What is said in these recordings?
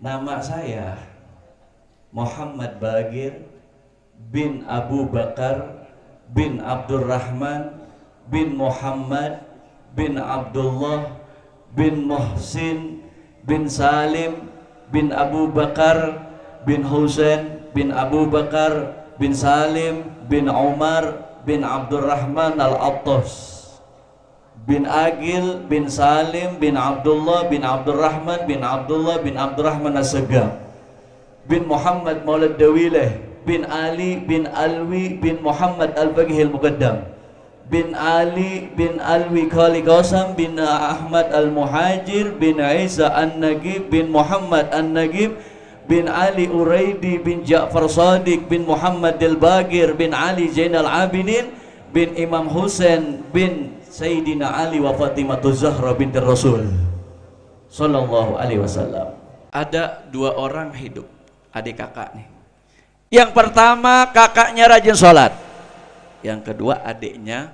Nama saya Muhammad Bagir bin Abu Bakar bin Abdurrahman bin Muhammad bin Abdullah bin Muhsin bin Salim bin Abu Bakar bin Husain bin Abu Bakar bin Salim bin Umar bin Abdurrahman Al-Attas bin Agil bin Salim bin Abdullah bin Abdurrahman bin Abdullah bin Abdurrahman As-Segaf bin Muhammad Maulad Dawileh bin Ali bin Alwi bin Muhammad Al-Faqih Al-Muqaddam bin Ali bin Alwi Khali Qasam bin Ahmad Al-Muhajir bin Isa An-Nagib bin Muhammad An-Nagib bin Ali Uraidi bin Ja'far Sadiq bin Muhammad Al-Bagir bin Ali Zainal Abidin bin Imam Husain bin Sayyidina Ali wa Fatimah Zahra binti Rasul sallallahu alaihi wasallam. Ada dua orang hidup, adik kakak nih. Yang pertama kakaknya rajin sholat, yang kedua adiknya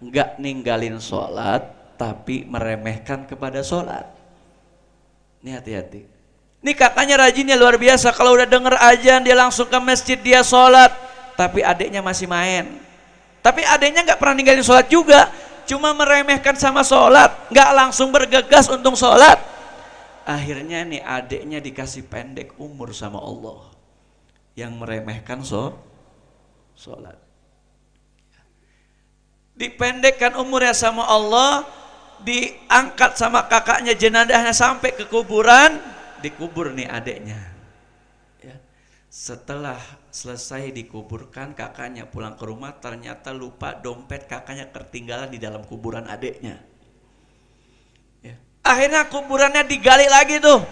enggak ninggalin sholat tapi meremehkan kepada sholat. Ini hati-hati. Ini kakaknya rajinnya luar biasa, kalau udah denger azan dia langsung ke masjid, dia sholat, tapi adiknya masih main. Tapi adiknya nggak pernah ninggalin sholat juga, cuma meremehkan sama sholat, nggak langsung bergegas untuk sholat. Akhirnya nih adiknya dikasih pendek umur sama Allah, yang meremehkan sholat. Dipendekkan umurnya sama Allah, diangkat sama kakaknya jenazahnya sampai ke kuburan, dikubur nih adiknya. Ya. Setelah selesai dikuburkan, kakaknya pulang ke rumah, ternyata lupa dompet kakaknya ketinggalan di dalam kuburan adiknya. Ya. Akhirnya kuburannya digali lagi tuh,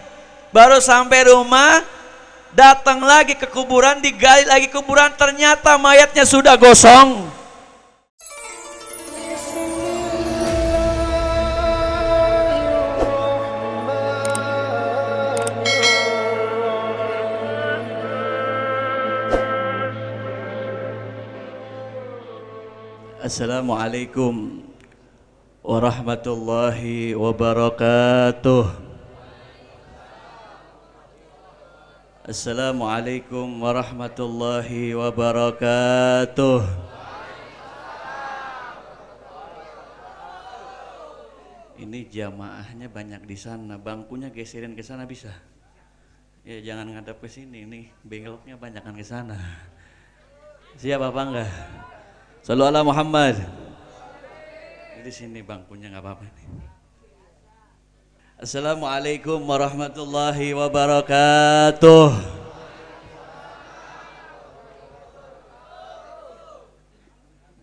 baru sampai rumah, datang lagi ke kuburan, digali lagi kuburan, ternyata mayatnya sudah gosong. Assalamualaikum warahmatullahi wabarakatuh. Assalamualaikum warahmatullahi wabarakatuh. Ini jamaahnya banyak di sana, bangkunya geserin ke sana bisa? Ya jangan ngadap ke sini, nih beloknya banyakan ke sana. Siap apa enggak? Sallu ala Muhammad. Di sini bangkunya nggak apa-apa nih. Assalamualaikum warahmatullahi wabarakatuh.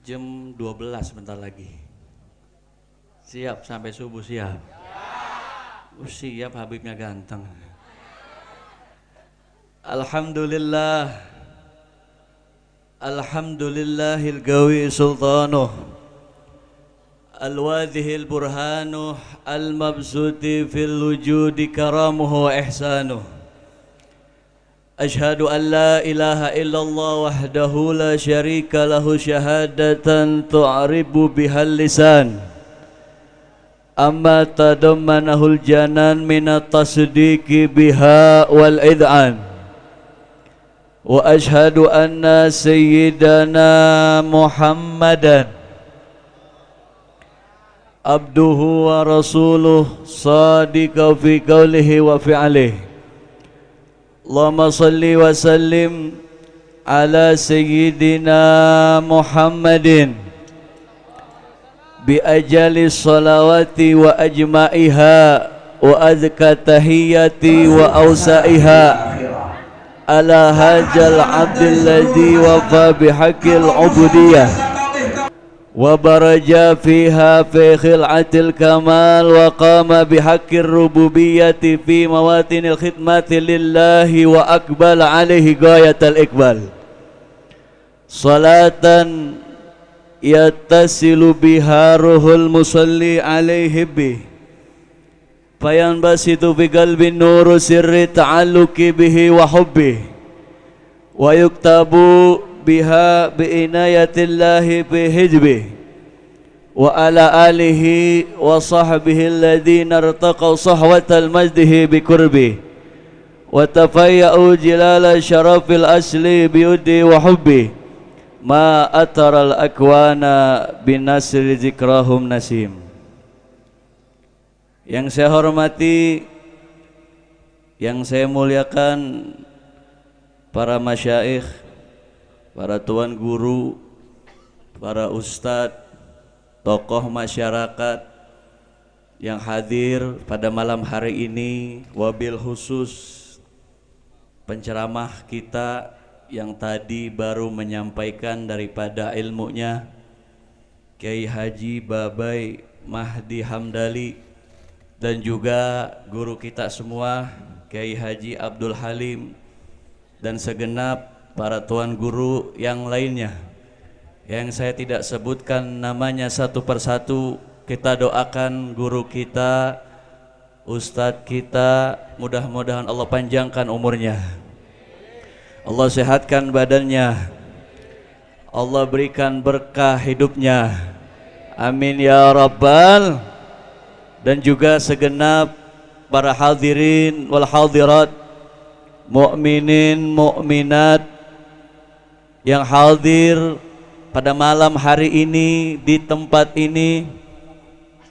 Jam 12 bentar lagi. Siap sampai subuh siap? Siap, Habibnya ganteng. Alhamdulillah. Alhamdulillahil gawi sultanuh al-wadhihil burhanuh al-mabsuti fil wujudi karamuhu wa ihsanuh. Ashhadu an la ilaha illallah wahdahu la syarika lahu syahadatan tu'aribu bihal lisan amma tadammanahul janan minat tasdiqi biha wal id'an. Wa ashhadu anna sayyidana Muhammadan abduhu wa rasuluh sadiqa fi qawlihi wa fi'lihi. Allahumma salli wa sallim ala sayyidina Muhammadin bi ajali salawati wa ajma'iha wa azka tahiyyati wa awsa'iha ala hajal abdil ladzi wafa bihaqqil ubudiyah wa baraja fiha fi khil'atil kamal wa qama bihaqqir rububiyyati fi mawatinil khidmati lillahi wa aqbal alaihi ghayatal iqbal. Salatan yattasilu biha ruhul musalli alaihi bih fayanbasitu fi qalbi nuru sirri ta'alluqi bihi wa hubbi wa yuktabu biha bi inayatillahi fi hijbi wa ala alihi wa sahbihi alladhina irtaqaw sahwatal majdihi bi qurbi وتفيأوا جلال شرف الأصل بيدي وحبي ما أتر الأكوان بنسر ذكرهم نسيم. Yang saya hormati, yang saya muliakan, para masyaikh, para tuan guru, para ustadz, tokoh masyarakat yang hadir pada malam hari ini, wabil khusus penceramah kita yang tadi baru menyampaikan daripada ilmunya, Kiai Haji Babai Mahdi Hamdali, dan juga guru kita semua Kiai Haji Abdul Halim, dan segenap para tuan guru yang lainnya yang saya tidak sebutkan namanya satu persatu. Kita doakan guru kita, ustadz kita, mudah-mudahan Allah panjangkan umurnya, Allah sehatkan badannya, Allah berikan berkah hidupnya, amin ya rabbal. Dan juga segenap para hadirin wal hadirat, mukminin mukminat yang hadir pada malam hari ini di tempat ini,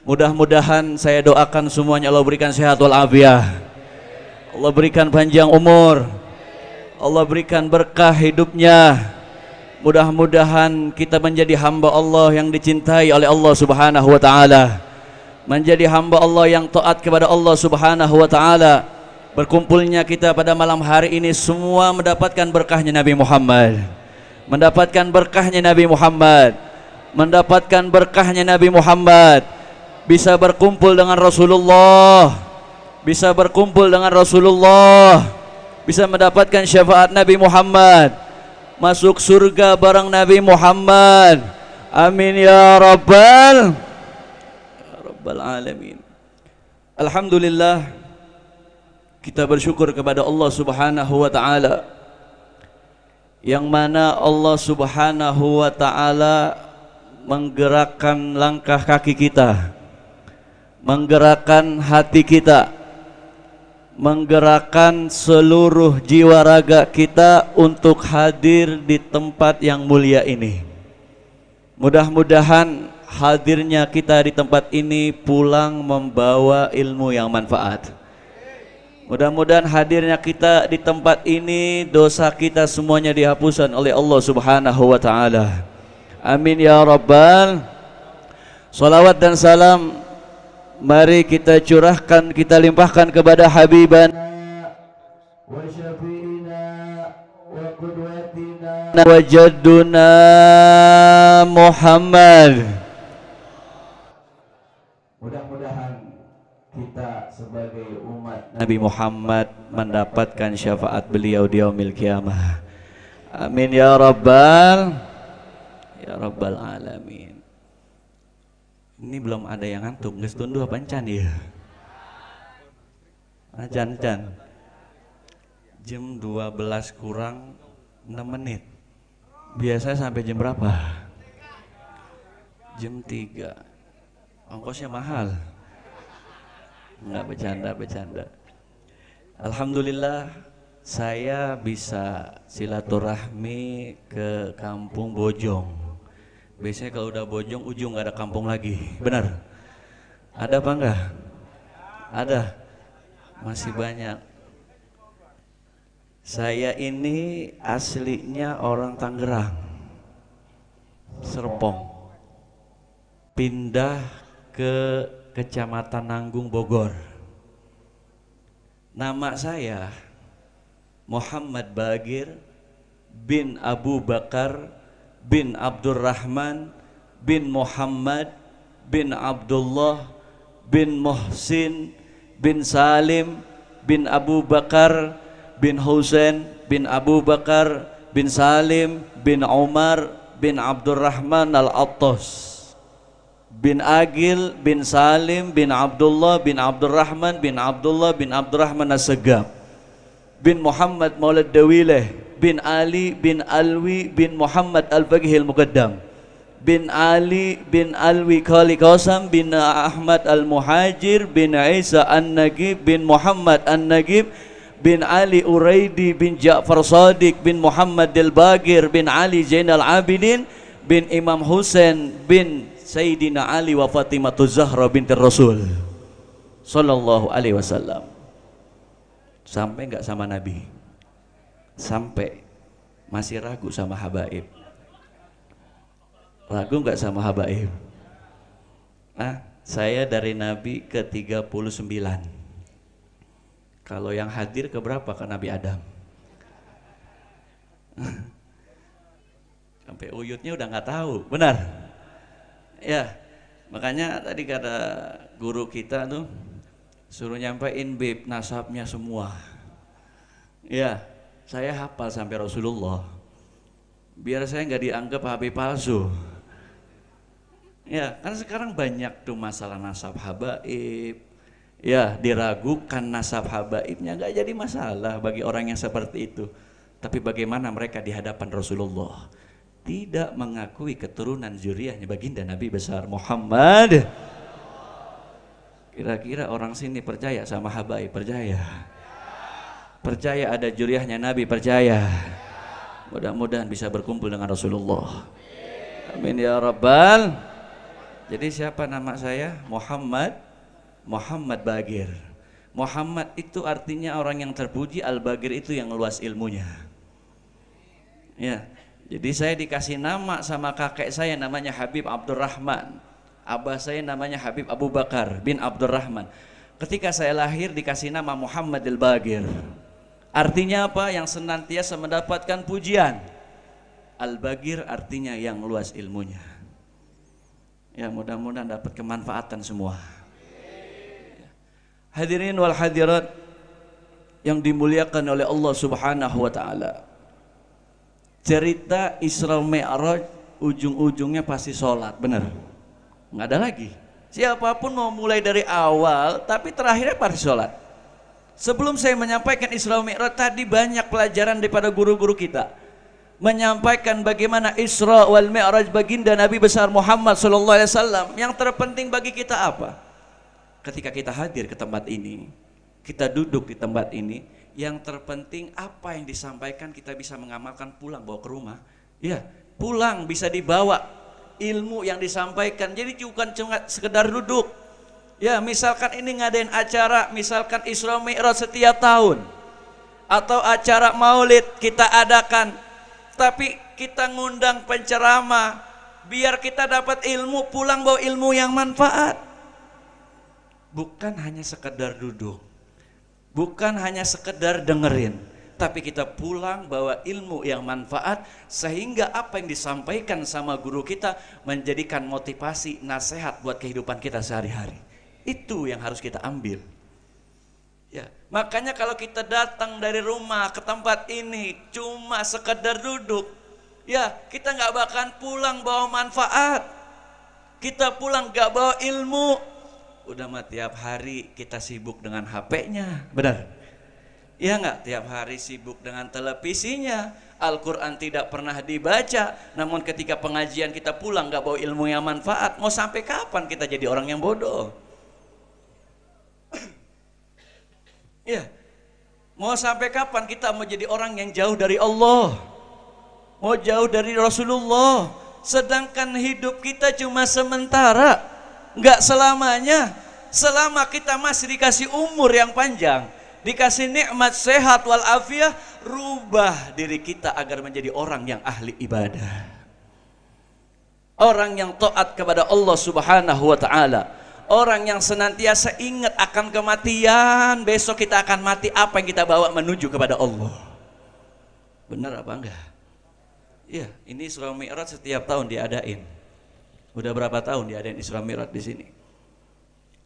mudah-mudahan saya doakan semuanya Allah berikan sehat walafiat, Allah berikan panjang umur, Allah berikan berkah hidupnya. Mudah-mudahan kita menjadi hamba Allah yang dicintai oleh Allah Subhanahu wa taala, menjadi hamba Allah yang taat kepada Allah Subhanahu wa taala. Berkumpulnya kita pada malam hari ini semua mendapatkan berkahnya Nabi Muhammad, mendapatkan berkahnya Nabi Muhammad, mendapatkan berkahnya Nabi Muhammad, bisa berkumpul dengan Rasulullah, bisa berkumpul dengan Rasulullah, bisa mendapatkan syafaat Nabi Muhammad, masuk surga bareng Nabi Muhammad, amin ya rabbal alamin. Alhamdulillah, kita bersyukur kepada Allah Subhanahu wa taala, yang mana Allah Subhanahu wa taala menggerakkan langkah kaki kita, menggerakkan hati kita, menggerakkan seluruh jiwa raga kita untuk hadir di tempat yang mulia ini. Mudah-mudahan hadirnya kita di tempat ini pulang membawa ilmu yang manfaat. Mudah-mudahan hadirnya kita di tempat ini dosa kita semuanya dihapuskan oleh Allah Subhanahu wa taala. Amin ya rabbal. Salawat dan salam mari kita curahkan, kita limpahkan kepada habibana wa syafi'ina wa qudwatina wa jadduna Muhammad. Mudah-mudahan kita sebagai umat Nabi Muhammad mendapatkan syafaat beliau di yaumil qiyamah. Amin ya rabbal alamin. Ini belum ada yang ngantuk, geus tunduh apa encan ya? Ajan jam 12 kurang 6 menit. Biasanya sampai jam berapa? Jam 3. Ongkosnya mahal. Enggak, bercanda. Alhamdulillah saya bisa silaturahmi ke kampung Bojong. Biasanya kalau udah Bojong ujung gak ada kampung lagi. Benar? Ada apa enggak? Ada. Masih banyak. Saya ini aslinya orang Tangerang, Serpong, pindah ke Kecamatan Nanggung Bogor. Nama saya Muhammad Bagir bin Abu Bakar bin Abdurrahman bin Muhammad bin Abdullah bin Muhsin bin Salim bin Abu Bakar bin Husain bin Abu Bakar bin Salim bin Umar bin Abdurrahman Al-Attas bin Agil bin Salim bin Abdullah bin Abdurrahman bin Abdullah bin Abdurrahman As-Segaf bin Muhammad Maulad Dawileh bin Ali bin Alwi bin Muhammad Al-Faqih Al-Muqaddam bin Ali bin Alwi Khali Qasam bin Ahmad Al-Muhajir bin Isa An-Nagib bin Muhammad An-Nagib bin Ali Uraidi bin Ja'far Shadiq bin Muhammad Al-Bagir bin Ali Zainal Abidin bin Imam Husain bin Sayyidina Ali wa Fatimah Zahra binti Rasul sallallahu alaihi wasallam. Sampai enggak sama Nabi? Sampai. Masih ragu sama habaib? Ragu enggak sama habaib? Nah, saya dari Nabi ke 39. Kalau yang hadir ke berapa? Ke Nabi Adam. Sampai uyutnya udah nggak tahu, benar? Ya, makanya tadi kata guru kita tuh suruh nyampein bib nasabnya semua. Ya, saya hafal sampai Rasulullah. Biar saya nggak dianggap habib palsu. Ya, kan sekarang banyak tuh masalah nasab habaib. Ya, diragukan nasab habaibnya, nggak jadi masalah bagi orang yang seperti itu. Tapi bagaimana mereka di hadapan Rasulullah? Tidak mengakui keturunan zuriyahnya baginda Nabi besar Muhammad. Kira-kira orang sini percaya sama habaib? Percaya? Percaya ada zuriyahnya Nabi? Percaya? Mudah-mudahan bisa berkumpul dengan Rasulullah. Amin ya Rabbal. Jadi siapa nama saya? Muhammad Bagir. Muhammad itu artinya orang yang terpuji, Al-Bagir itu yang luas ilmunya. Ya, jadi saya dikasih nama sama kakek saya namanya Habib Abdurrahman. Abah saya namanya Habib Abu Bakar bin Abdurrahman. Ketika saya lahir dikasih nama Muhammad Al-Bagir. Artinya apa? Yang senantiasa mendapatkan pujian. Al-Bagir artinya yang luas ilmunya. Ya, mudah-mudahan dapat kemanfaatan semua. Hadirin wal hadirat yang dimuliakan oleh Allah Subhanahu wa taala. Cerita Isra Mi'raj ujung-ujungnya pasti sholat, benar? Nggak ada lagi. Siapapun mau mulai dari awal, tapi terakhirnya pasti sholat. Sebelum saya menyampaikan Isra Mi'raj tadi banyak pelajaran daripada guru-guru kita. Menyampaikan bagaimana Isra wal Mi'raj baginda Nabi besar Muhammad sallallahu alaihi wasallam. Yang terpenting bagi kita apa? Ketika kita hadir ke tempat ini, kita duduk di tempat ini, yang terpenting apa yang disampaikan kita bisa mengamalkan, pulang bawa ke rumah. Ya, pulang bisa dibawa ilmu yang disampaikan. Jadi bukan cuma sekedar duduk. Ya, misalkan ini ngadain acara, misalkan Isra Mi'raj setiap tahun atau acara Maulid kita adakan, tapi kita ngundang penceramah biar kita dapat ilmu, pulang bawa ilmu yang manfaat. Bukan hanya sekedar duduk, bukan hanya sekedar dengerin, tapi kita pulang bawa ilmu yang manfaat, sehingga apa yang disampaikan sama guru kita menjadikan motivasi, nasihat buat kehidupan kita sehari-hari. Itu yang harus kita ambil. Ya, makanya kalau kita datang dari rumah ke tempat ini cuma sekedar duduk, ya kita nggak bakalan pulang bawa manfaat. Kita pulang nggak bawa ilmu. Udah mah tiap hari kita sibuk dengan HP-nya, benar? Ya nggak? Tiap hari sibuk dengan televisinya. Al-Quran tidak pernah dibaca. Namun ketika pengajian kita pulang nggak bawa ilmu yang manfaat. Mau sampai kapan kita jadi orang yang bodoh? Ya, mau sampai kapan kita mau jadi orang yang jauh dari Allah, mau jauh dari Rasulullah, sedangkan hidup kita cuma sementara, nggak selamanya. Selama kita masih dikasih umur yang panjang, dikasih nikmat sehat walafiat, rubah diri kita agar menjadi orang yang ahli ibadah, orang yang taat kepada Allah Subhanahu wa ta'ala, orang yang senantiasa ingat akan kematian. Besok kita akan mati, apa yang kita bawa menuju kepada Allah. Benar apa enggak? Iya, ini Isra Mi'raj setiap tahun diadain. Udah berapa tahun diadain Isra Mi'raj di sini?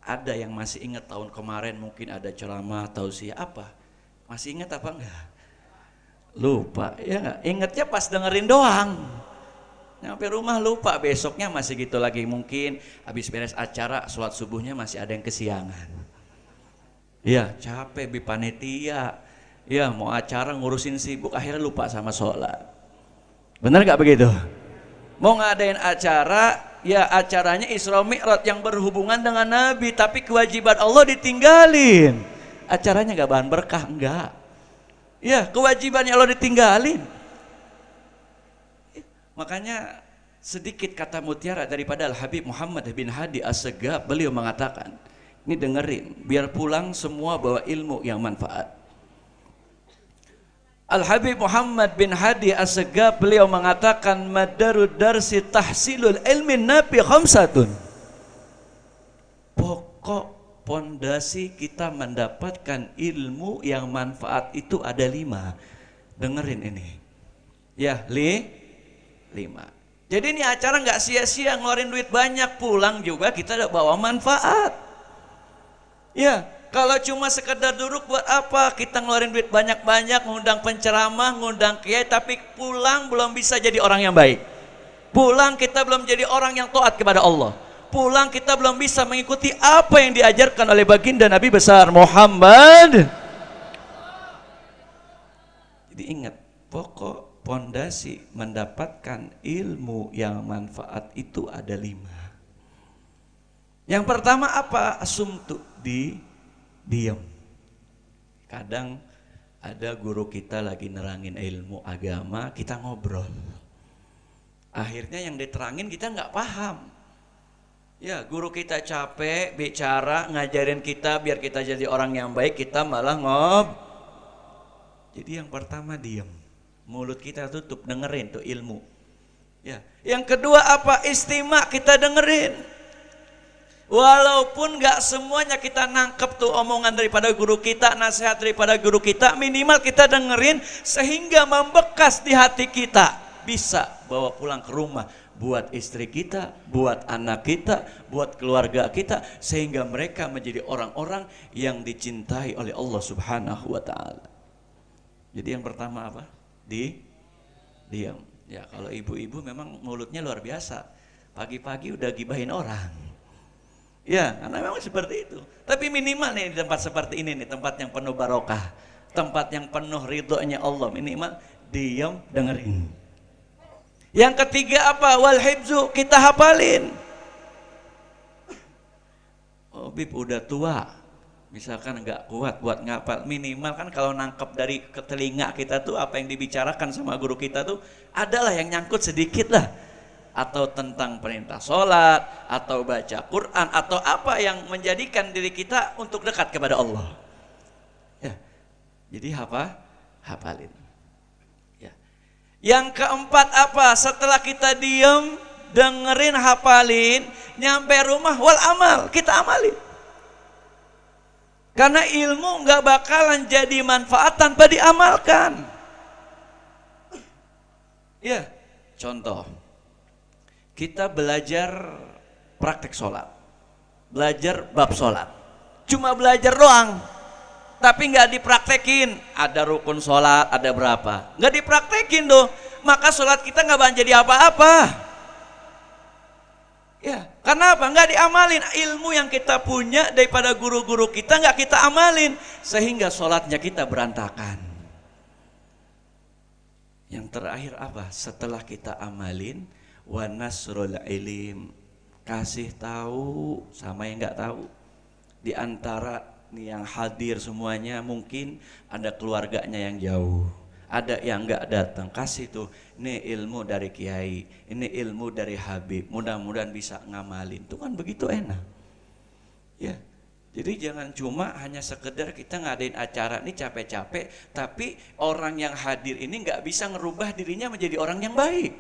Ada yang masih ingat tahun kemarin mungkin ada ceramah tausiah apa? Masih ingat apa enggak? Lupa, ya enggak? Ingatnya pas dengerin doang. Sampai rumah lupa, besoknya masih gitu lagi. Mungkin habis beres acara sholat subuhnya masih ada yang kesiangan. Ya capek bi panitia, ya mau acara ngurusin sibuk, akhirnya lupa sama sholat. Benar gak begitu? Mau ngadain acara, ya acaranya Isra Mi'raj yang berhubungan dengan Nabi, tapi kewajiban Allah ditinggalin. Acaranya gak bahan berkah, enggak. Ya, kewajibannya Allah ditinggalin. Makanya sedikit kata mutiara daripada Al-Habib Muhammad bin Hadi As-Segaf, beliau mengatakan, ini dengerin, biar pulang semua bawa ilmu yang manfaat. Al-Habib Muhammad bin Hadi As-Segaf, beliau mengatakan, madarud darsi tahsilul ilmin nabi khamsatun. Pokok pondasi kita mendapatkan ilmu yang manfaat itu ada 5. Dengerin ini. Ya, 5. Jadi ini acara nggak sia-sia, ngeluarin duit banyak, pulang juga kita udah bawa manfaat. Ya, kalau cuma sekedar duduk buat apa? Kita ngeluarin duit banyak-banyak, ngundang penceramah, ngundang kiai, tapi pulang belum bisa jadi orang yang baik. Pulang kita belum jadi orang yang taat kepada Allah. Pulang kita belum bisa mengikuti apa yang diajarkan oleh baginda Nabi besar Muhammad. Jadi ingat, pokok pondasi mendapatkan ilmu yang manfaat itu ada 5. Yang pertama apa? Asumtu, diam. Kadang ada guru kita lagi nerangin ilmu agama, kita ngobrol. Akhirnya yang diterangin kita nggak paham. Ya, guru kita capek bicara, ngajarin kita biar kita jadi orang yang baik, kita malah Jadi yang pertama diam. Mulut kita tutup, dengerin tuh ilmu. Ya. Yang kedua apa? Istimak, kita dengerin. Walaupun gak semuanya kita nangkep tuh omongan daripada guru kita, nasihat daripada guru kita, minimal kita dengerin sehingga membekas di hati kita. Bisa bawa pulang ke rumah, buat istri kita, buat anak kita, buat keluarga kita, sehingga mereka menjadi orang-orang yang dicintai oleh Allah Subhanahu wa ta'ala. Jadi yang pertama apa? Diam. Ya, kalau ibu-ibu memang mulutnya luar biasa. Pagi-pagi udah gibahin orang. Ya, karena memang seperti itu. Tapi minimal nih di tempat seperti ini nih, tempat yang penuh barokah, tempat yang penuh ridhonya Allah, minimal diam, dengerin. Yang ketiga apa? Wal hibzu, kita hafalin. Oh, Bib udah tua. Misalkan nggak kuat buat ngapal, minimal kan kalau nangkep dari ke telinga kita tuh apa yang dibicarakan sama guru kita tuh adalah yang nyangkut sedikit lah, atau tentang perintah sholat, atau baca Quran, atau apa yang menjadikan diri kita untuk dekat kepada Allah. Ya, jadi hafalin. Ya. Yang keempat apa? Setelah kita diem, dengerin, hafalin, nyampe rumah wal amal, kita amalin. Karena ilmu nggak bakalan jadi manfaat tanpa diamalkan. Ya, contoh, kita belajar praktek sholat, belajar bab sholat, cuma belajar doang, tapi nggak dipraktekin. Ada rukun sholat, ada berapa, nggak dipraktekin tuh, maka sholat kita nggak bakal jadi apa-apa. Ya, karena apa? Nggak diamalin. Ilmu yang kita punya daripada guru-guru kita nggak kita amalin, sehingga sholatnya kita berantakan. Yang terakhir apa? Setelah kita amalin, wa nasrul ilim, kasih tahu sama yang nggak tahu. Di antara nih yang hadir semuanya mungkin ada keluarganya yang jauh, ada yang nggak datang, kasih tuh, ini ilmu dari kiai, ini ilmu dari Habib, mudah-mudahan bisa ngamalin. Itu kan begitu enak. Ya, jadi jangan cuma hanya sekedar kita ngadain acara ini capek-capek, tapi orang yang hadir ini nggak bisa ngerubah dirinya menjadi orang yang baik.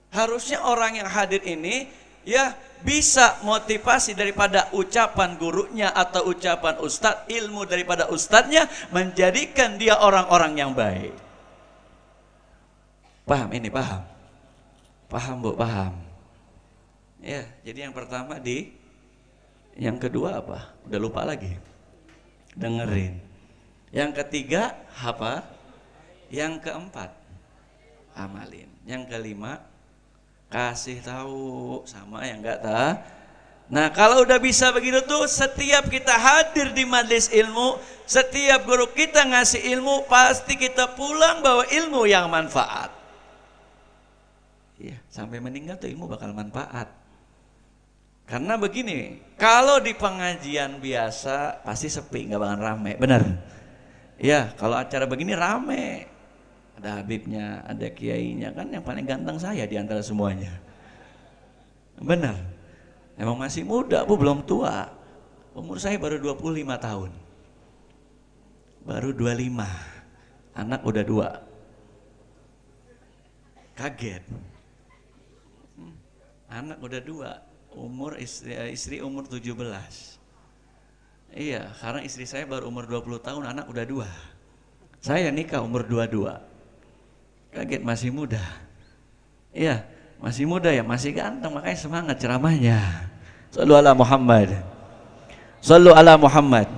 Harusnya orang yang hadir ini ya bisa motivasi daripada ucapan gurunya atau ucapan ustadz, ilmu daripada ustadznya menjadikan dia orang-orang yang baik. Paham ini? Paham? Paham Bu? Paham? Ya, jadi yang pertama yang kedua apa? Udah lupa lagi. Dengerin. Yang ketiga apa? Yang keempat amalin. Yang kelima kasih tahu sama yang enggak tahu. Nah, kalau udah bisa begitu tuh, setiap kita hadir di majelis ilmu, setiap guru kita ngasih ilmu, pasti kita pulang bawa ilmu yang manfaat. Iya, sampai meninggal tuh ilmu bakal manfaat. Karena begini, kalau di pengajian biasa pasti sepi, nggak bakal rame, benar? Ya, kalau acara begini rame. Ada Habibnya, ada kiainya, kan yang paling ganteng saya di antara semuanya. Benar. Emang masih muda, Bu, belum tua. Umur saya baru 25 tahun. Baru 25. Anak udah 2. Kaget. Anak udah 2. Umur istri umur 17. Iya, karena istri saya baru umur 20 tahun, anak udah 2. Saya nikah umur 22. Kaget, masih muda. Iya, masih muda ya, masih ganteng, makanya semangat ceramahnya. Shallu ala Muhammad. Shallu ala Muhammad.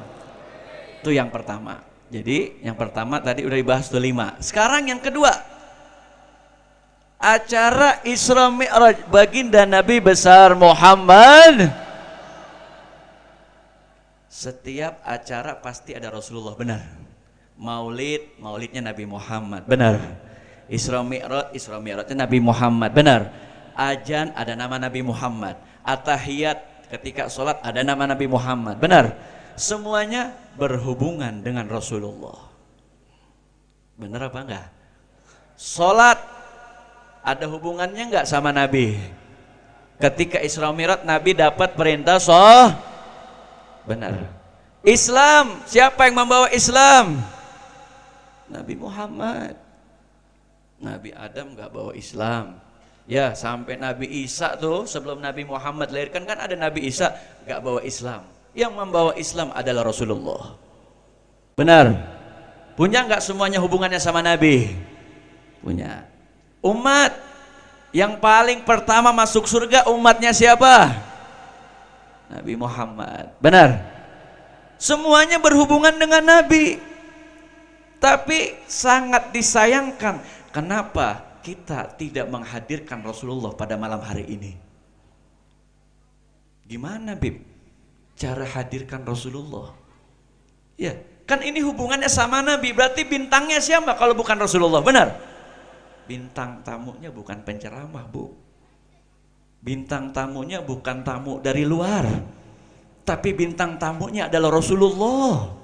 Itu yang pertama. Jadi yang pertama tadi udah dibahas tuh 5. Sekarang yang kedua, acara Isra Mi'raj baginda Nabi besar Muhammad. Setiap acara pasti ada Rasulullah, benar. Maulidnya Nabi Muhammad, benar. Isra Mi'rajnya Nabi Muhammad, benar. Ajan ada nama Nabi Muhammad. At-tahiyat ketika sholat ada nama Nabi Muhammad, benar. Semuanya berhubungan dengan Rasulullah. Benar apa enggak? Sholat ada hubungannya enggak sama Nabi? Ketika Isra Mi'raj Nabi dapat perintah benar. Islam, siapa yang membawa Islam? Nabi Muhammad. Nabi Adam enggak bawa Islam. Ya, sampai Nabi Isa tuh, sebelum Nabi Muhammad lahirkan kan ada Nabi Isa enggak bawa Islam. Yang membawa Islam adalah Rasulullah. Benar. Punya enggak semuanya hubungannya sama Nabi? Punya. Umat yang paling pertama masuk surga umatnya siapa? Nabi Muhammad. Benar. Semuanya berhubungan dengan Nabi. Tapi sangat disayangkan, kenapa kita tidak menghadirkan Rasulullah pada malam hari ini? Gimana, Bib? Cara hadirkan Rasulullah? Ya, kan ini hubungannya sama Nabi, berarti bintangnya siapa kalau bukan Rasulullah? Benar? Bintang tamunya bukan penceramah, Bu. Bintang tamunya bukan tamu dari luar, tapi bintang tamunya adalah Rasulullah.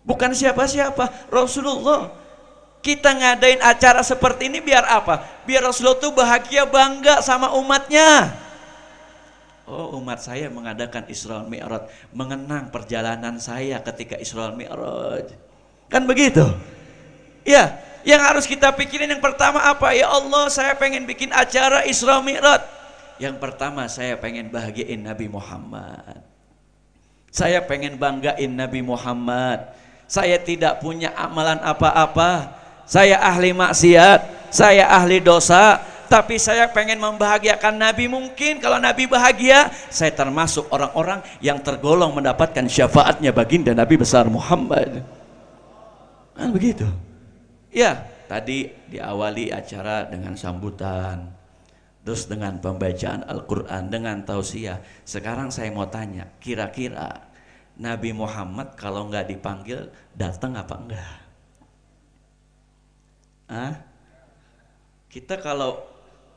Bukan siapa-siapa, Rasulullah. Kita ngadain acara seperti ini biar apa? Biar Rasulullah tuh bahagia, bangga sama umatnya. Oh, umat saya mengadakan Isra Mi'raj, mengenang perjalanan saya ketika Isra Mi'raj. Kan begitu? Ya, yang harus kita pikirin yang pertama apa? Ya Allah, saya pengen bikin acara Isra Mi'raj. Yang pertama saya pengen bahagiain Nabi Muhammad. Saya pengen banggain Nabi Muhammad. Saya tidak punya amalan apa-apa. Saya ahli maksiat, saya ahli dosa, tapi saya pengen membahagiakan Nabi. Mungkin kalau Nabi bahagia, saya termasuk orang-orang yang tergolong mendapatkan syafaatnya baginda Nabi besar Muhammad. Kan begitu? Ya, tadi diawali acara dengan sambutan, terus dengan pembacaan Al-Quran, dengan tausiah. Sekarang saya mau tanya, kira-kira Nabi Muhammad kalau nggak dipanggil datang apa enggak? Kita kalau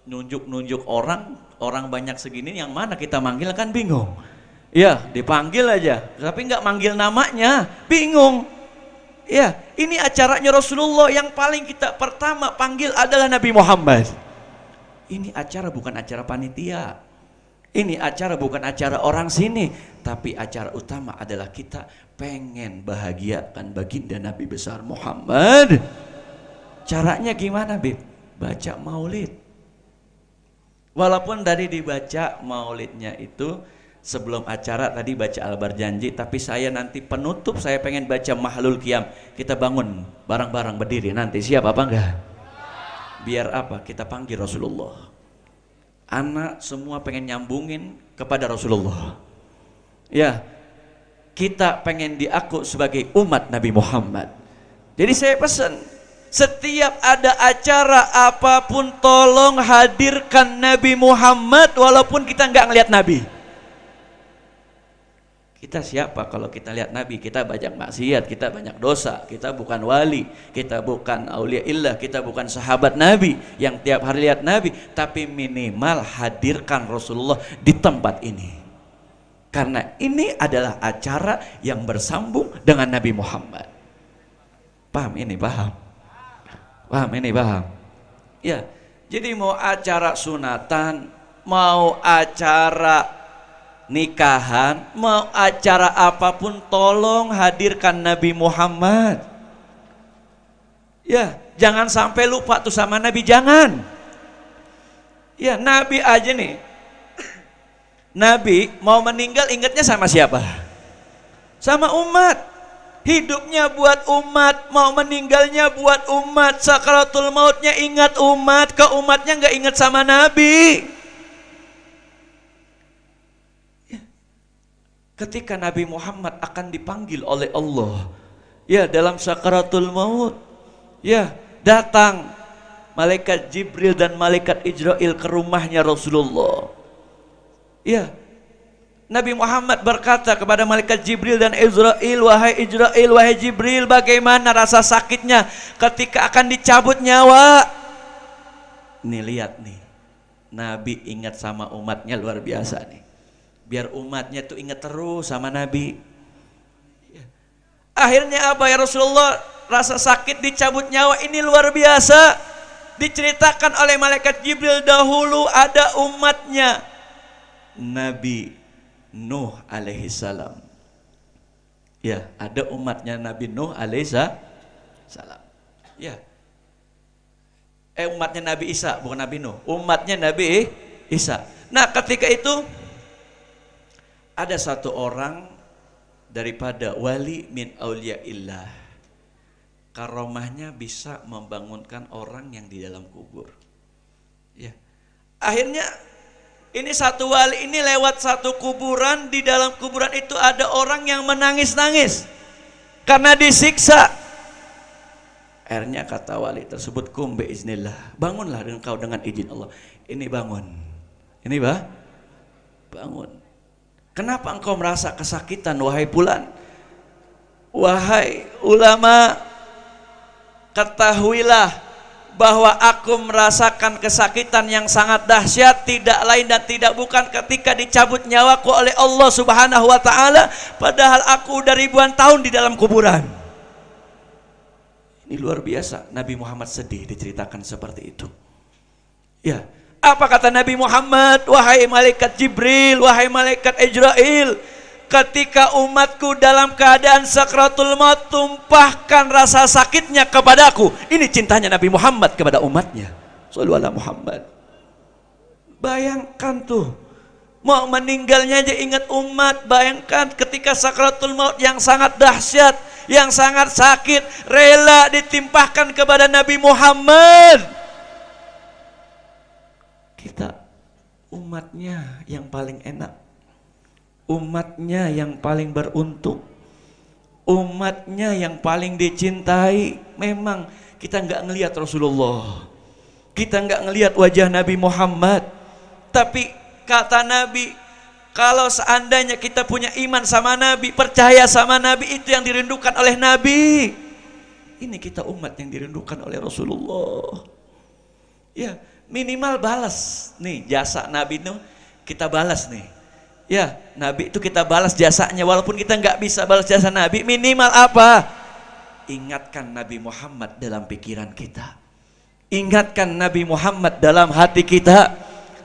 nunjuk-nunjuk orang banyak segini, yang mana kita manggil kan bingung. Ya, dipanggil aja, tapi nggak manggil namanya, bingung. Ya, ini acaranya Rasulullah, yang paling kita pertama panggil adalah Nabi Muhammad. Ini acara bukan acara panitia. Ini acara bukan acara orang sini, tapi acara utama adalah kita pengen bahagiakan baginda Nabi besar Muhammad. Caranya gimana, Bib? Baca maulid. Walaupun dari dibaca maulidnya itu sebelum acara tadi baca Al-Barjanji, tapi saya nanti penutup saya pengen baca Mahlul Qiyam. Kita bangun bareng-bareng berdiri nanti, siap apa enggak? Biar apa? Kita panggil Rasulullah. Anak semua pengen nyambungin kepada Rasulullah. Ya, kita pengen diaku sebagai umat Nabi Muhammad. Jadi saya pesan, setiap ada acara apapun tolong hadirkan Nabi Muhammad, walaupun kita nggak ngelihat Nabi. Kita siapa kalau kita lihat Nabi? Kita banyak maksiat, kita banyak dosa, kita bukan wali, kita bukan aulia illah, kita bukan sahabat Nabi yang tiap hari lihat Nabi. Tapi minimal hadirkan Rasulullah di tempat ini, karena ini adalah acara yang bersambung dengan Nabi Muhammad. Paham ini, paham? Paham ini, paham? Ya, jadi mau acara sunatan, mau acara nikahan, mau acara apapun, tolong hadirkan Nabi Muhammad. Ya, jangan sampai lupa tuh sama Nabi, jangan. Ya, Nabi aja nih. Nabi mau meninggal ingatnya sama siapa? Sama umat. Hidupnya buat umat, mau meninggalnya buat umat, sakaratul mautnya ingat umat, ke umatnya nggak ingat sama Nabi. Ya. Ketika Nabi Muhammad akan dipanggil oleh Allah, ya dalam sakaratul maut, ya datang malaikat Jibril dan malaikat Israel ke rumahnya Rasulullah. Ya, Nabi Muhammad berkata kepada malaikat Jibril dan Israel, wahai Israel, wahai Jibril, bagaimana rasa sakitnya ketika akan dicabut nyawa? Nih lihat nih, Nabi ingat sama umatnya, luar biasa nih. Biar umatnya tuh ingat terus sama Nabi. Akhirnya apa ya Rasulullah? Rasa sakit dicabut nyawa ini luar biasa. Diceritakan oleh malaikat Jibril, dahulu ada umatnya Nabi Nuh alaihi salam. Ya, ada umatnya Nabi Nuh alaihi salam. Ya. Umatnya Nabi Isa, bukan Nabi Nuh. Umatnya Nabi Isa. Nah, ketika itu ada satu orang daripada wali min auliyaillah. Karomahnya bisa membangunkan orang yang di dalam kubur. Ya. Akhirnya ini satu wali ini lewat satu kuburan, di dalam kuburan itu ada orang yang menangis-nangis karena disiksa. Akhirnya kata wali tersebut, kum biiznillah, bangunlah engkau dengan izin Allah. Ini bangun. Ini bangun. Kenapa engkau merasa kesakitan wahai fulan? Wahai ulama, ketahuilah bahwa aku merasakan kesakitan yang sangat dahsyat, tidak lain dan tidak bukan ketika dicabut nyawaku oleh Allah Subhanahu wa taala, padahal aku udah ribuan tahun di dalam kuburan. Ini luar biasa. Nabi Muhammad sedih diceritakan seperti itu. Ya, apa kata Nabi Muhammad? Wahai malaikat Jibril, wahai malaikat Israel, ketika umatku dalam keadaan sakratul maut, tumpahkan rasa sakitnya kepadaku. Ini cintanya Nabi Muhammad kepada umatnya. Shallallahu alaihi Muhammad. Bayangkan tuh, mau meninggalnya aja ingat umat. Bayangkan ketika sakratul maut yang sangat dahsyat, yang sangat sakit, rela ditimpahkan kepada Nabi Muhammad. Kita umatnya yang paling enak, umatnya yang paling beruntung, umatnya yang paling dicintai. Memang kita nggak ngelihat Rasulullah, kita nggak ngelihat wajah Nabi Muhammad, tapi kata Nabi, kalau seandainya kita punya iman sama Nabi, percaya sama Nabi, itu yang dirindukan oleh Nabi. Ini kita umat yang dirindukan oleh Rasulullah. Ya, minimal balas nih jasa Nabi itu, kita balas nih. Ya, Nabi itu kita balas jasanya, walaupun kita nggak bisa balas jasa Nabi, minimal apa? Ingatkan Nabi Muhammad dalam pikiran kita, ingatkan Nabi Muhammad dalam hati kita,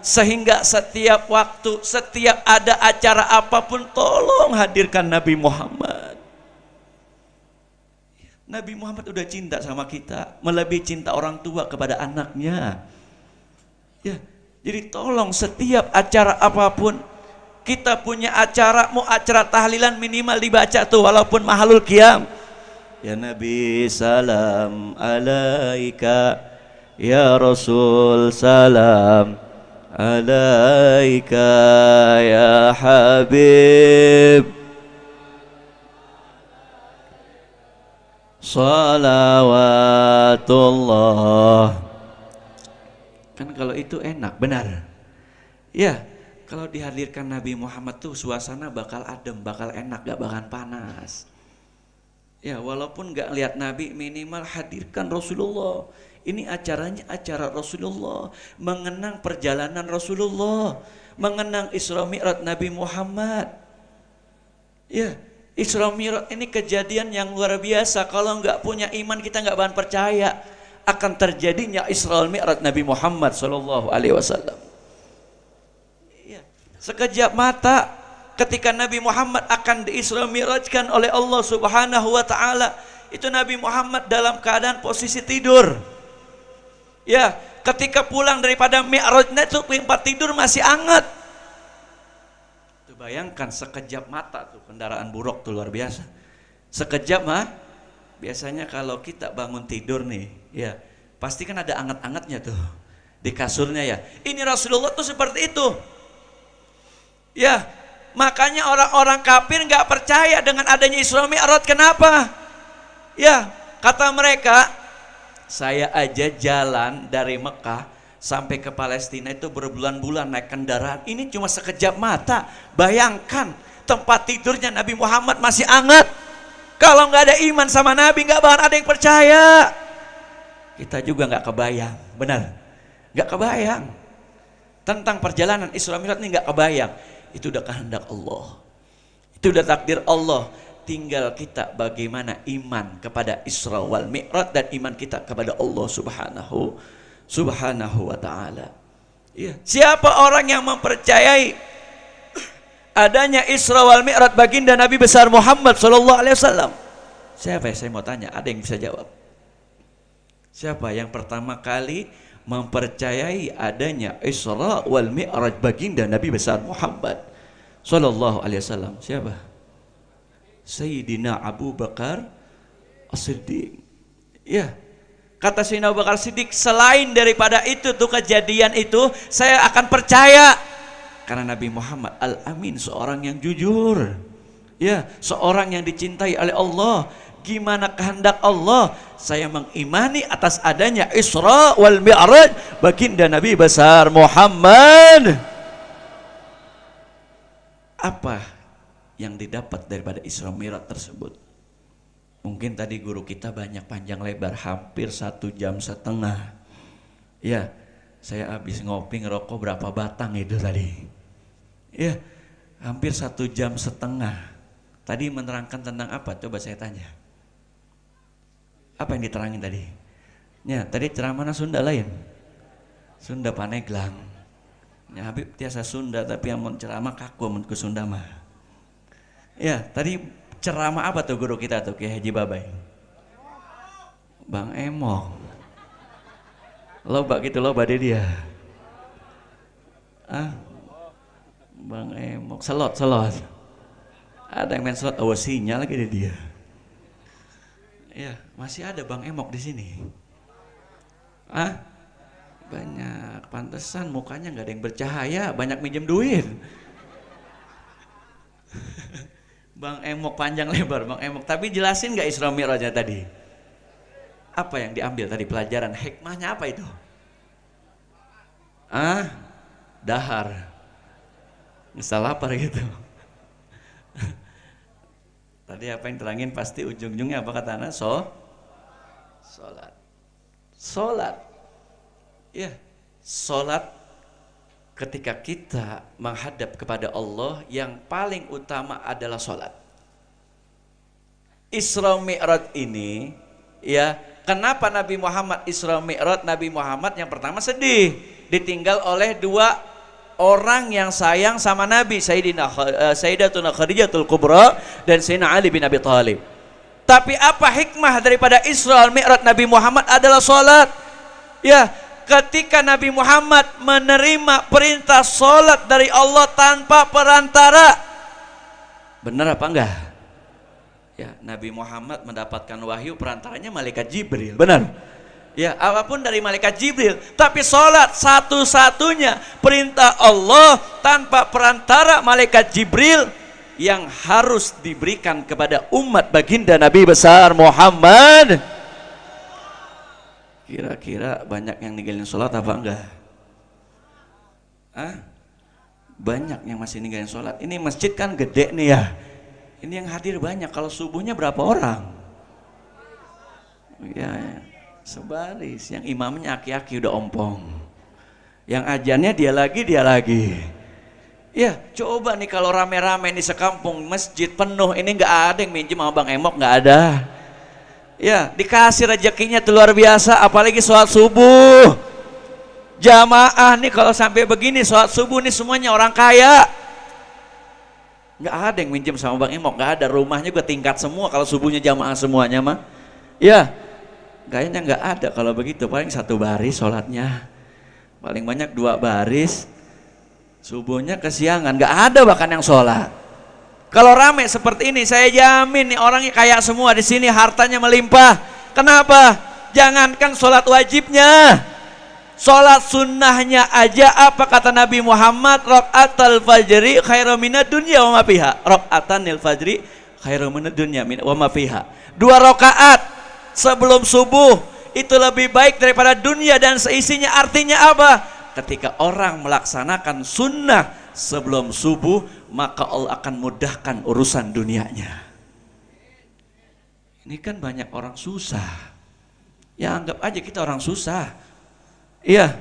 sehingga setiap waktu, setiap ada acara apapun, tolong hadirkan Nabi Muhammad. Nabi Muhammad udah cinta sama kita, melebihi cinta orang tua kepada anaknya. Ya, jadi tolong setiap acara apapun, kita punya acara, mau acara tahlilan minimal dibaca tuh walaupun mahalul qiyam. Ya Nabi salam alaika, ya Rasul salam alaika, ya Habib salawatullah. Kan kalau itu enak, benar. Ya, kalau dihadirkan Nabi Muhammad tuh suasana bakal adem, bakal enak, gak bakal panas. Ya, walaupun gak lihat Nabi, minimal hadirkan Rasulullah. Ini acaranya acara Rasulullah, mengenang perjalanan Rasulullah, mengenang Isra Mi'raj Nabi Muhammad. Ya, Isra Mi'raj ini kejadian yang luar biasa. Kalau nggak punya iman kita nggak bakalan percaya akan terjadinya Isra Mi'raj Nabi Muhammad Shallallahu Alaihi Wasallam. Sekejap mata ketika Nabi Muhammad akan di-Isra Mi'rajkan oleh Allah Subhanahu wa taala, itu Nabi Muhammad dalam keadaan posisi tidur. Ya, ketika pulang daripada Mi'rajnya itu tempat tidur masih hangat. Tuh bayangkan sekejap mata tuh kendaraan buruk tuh luar biasa. Sekejap biasanya kalau kita bangun tidur nih, ya, pasti kan ada anget-angetnya tuh di kasurnya ya. Ini Rasulullah tuh seperti itu. Ya, makanya orang-orang kafir nggak percaya dengan adanya Isra Mi'raj. Kenapa? Ya, kata mereka, saya aja jalan dari Mekah sampai ke Palestina itu berbulan-bulan naik kendaraan. Ini cuma sekejap mata. Bayangkan tempat tidurnya Nabi Muhammad masih hangat. Kalau nggak ada iman sama Nabi, nggak bakal ada yang percaya. Kita juga nggak kebayang, benar? Nggak kebayang tentang perjalanan Isra Mi'raj ini, nggak kebayang. Itu udah kehendak Allah, itu udah takdir Allah. Tinggal kita bagaimana iman kepada Isra wal Mi'raj dan iman kita kepada Allah Subhanahu wa ta'ala. Ya. Siapa orang yang mempercayai adanya Isra wal Mi'raj baginda Nabi besar Muhammad Sallallahu Alaihi Wasallam? Siapa ya? Saya mau tanya, ada yang bisa jawab? Siapa yang pertama kali mempercayai adanya Isra wal Mi'raj baginda Nabi besar Muhammad Sallallahu Alaihi Wasallam? Siapa? Sayyidina Abu Bakar As-Siddiq. Ya, kata Sayyidina Abu Bakar As-Siddiq, selain daripada itu tuh kejadian itu, saya akan percaya karena Nabi Muhammad Al-Amin, seorang yang jujur, ya, seorang yang dicintai oleh Allah. Gimana kehendak Allah, saya mengimani atas adanya Isra wal Mi'raj baginda Nabi besar Muhammad. Apa yang didapat daripada Isra Mi'raj tersebut? Mungkin tadi guru kita banyak panjang lebar, hampir 1,5 jam. Ya, saya habis ngopi ngerokok berapa batang itu tadi. Ya, hampir 1,5 jam. Tadi menerangkan tentang apa? Coba saya tanya. Apa yang diterangin tadi? Ya, tadi ceramahnya Sunda lain. Sunda Paneglang. Ya, Habib tiasa Sunda tapi yang mau ceramah kaku mun ku Sunda mah. Ya, tadi ceramah apa tuh guru kita tuh, Kiai Haji Babai? Bang Emok. Loba gitu, loba deh dia. Bang Emok, selot. Ada yang main slot, sinyal lagi deh dia. Ya, masih ada Bang Emok di sini. Banyak, pantesan mukanya nggak ada yang bercahaya, banyak minjem duit. Bang Emok panjang lebar, Bang Emok. Tapi jelasin nggak Isra Mi'rajnya tadi? Apa yang diambil tadi pelajaran? Hikmahnya apa itu? Dahar. Misal lapar gitu. Tadi apa yang terangin pasti ujung-ujungnya apa kata anak? Solat. Ya, solat ketika kita menghadap kepada Allah yang paling utama adalah solat. Isra Mi'raj ini, ya, kenapa Nabi Muhammad Isra Mi'raj? Nabi Muhammad yang pertama sedih, ditinggal oleh dua orang yang sayang sama Nabi, Sayyidatuna Khadijatul Kubra dan Sayyidina Ali bin Abi Thalib. Tapi apa hikmah daripada Isra Mi'raj Nabi Muhammad adalah salat. Ya, ketika Nabi Muhammad menerima perintah salat dari Allah tanpa perantara. Benar apa enggak? Ya, Nabi Muhammad mendapatkan wahyu perantaranya malaikat Jibril. Benar? Ya, apapun dari malaikat Jibril, tapi sholat satu-satunya perintah Allah tanpa perantara malaikat Jibril yang harus diberikan kepada umat baginda Nabi besar Muhammad. Kira-kira banyak yang ninggalin sholat apa enggak? Banyak yang masih ninggalin sholat. Ini masjid kan gede nih ya. Ini yang hadir banyak. Kalau subuhnya berapa orang? Ya. Sebaris, yang imamnya aki-aki udah ompong, yang ajannya dia lagi, Ya, coba nih kalau rame-rame nih sekampung, masjid penuh, ini nggak ada yang minjem sama Bang Emok, nggak ada. Ya, dikasih rezekinya tuh luar biasa, apalagi sholat subuh. Jamaah nih kalau sampai begini sholat subuh nih semuanya orang kaya. Nggak ada yang minjem sama Bang Emok, nggak ada. Rumahnya juga tingkat semua kalau subuhnya jamaah semuanya mah. Ya, kayaknya nggak ada kalau begitu. Paling satu baris sholatnya, paling banyak 2 baris. Subuhnya kesiangan, nggak ada bahkan yang sholat. Kalau rame seperti ini, saya jamin nih orangnya kaya semua di sini, hartanya melimpah. Kenapa? Jangankan sholat wajibnya, sholat sunnahnya aja apa kata Nabi Muhammad? Raqatal fajri khairum minad dunya wa ma fiha. Raqatanil fajri khairum minad dunya wa ma fiha. 2 rakaat sebelum subuh itu lebih baik daripada dunia dan seisinya. Artinya apa? Ketika orang melaksanakan sunnah sebelum subuh, maka Allah akan mudahkan urusan dunianya. Ini kan banyak orang susah. Ya anggap aja kita orang susah. Iya,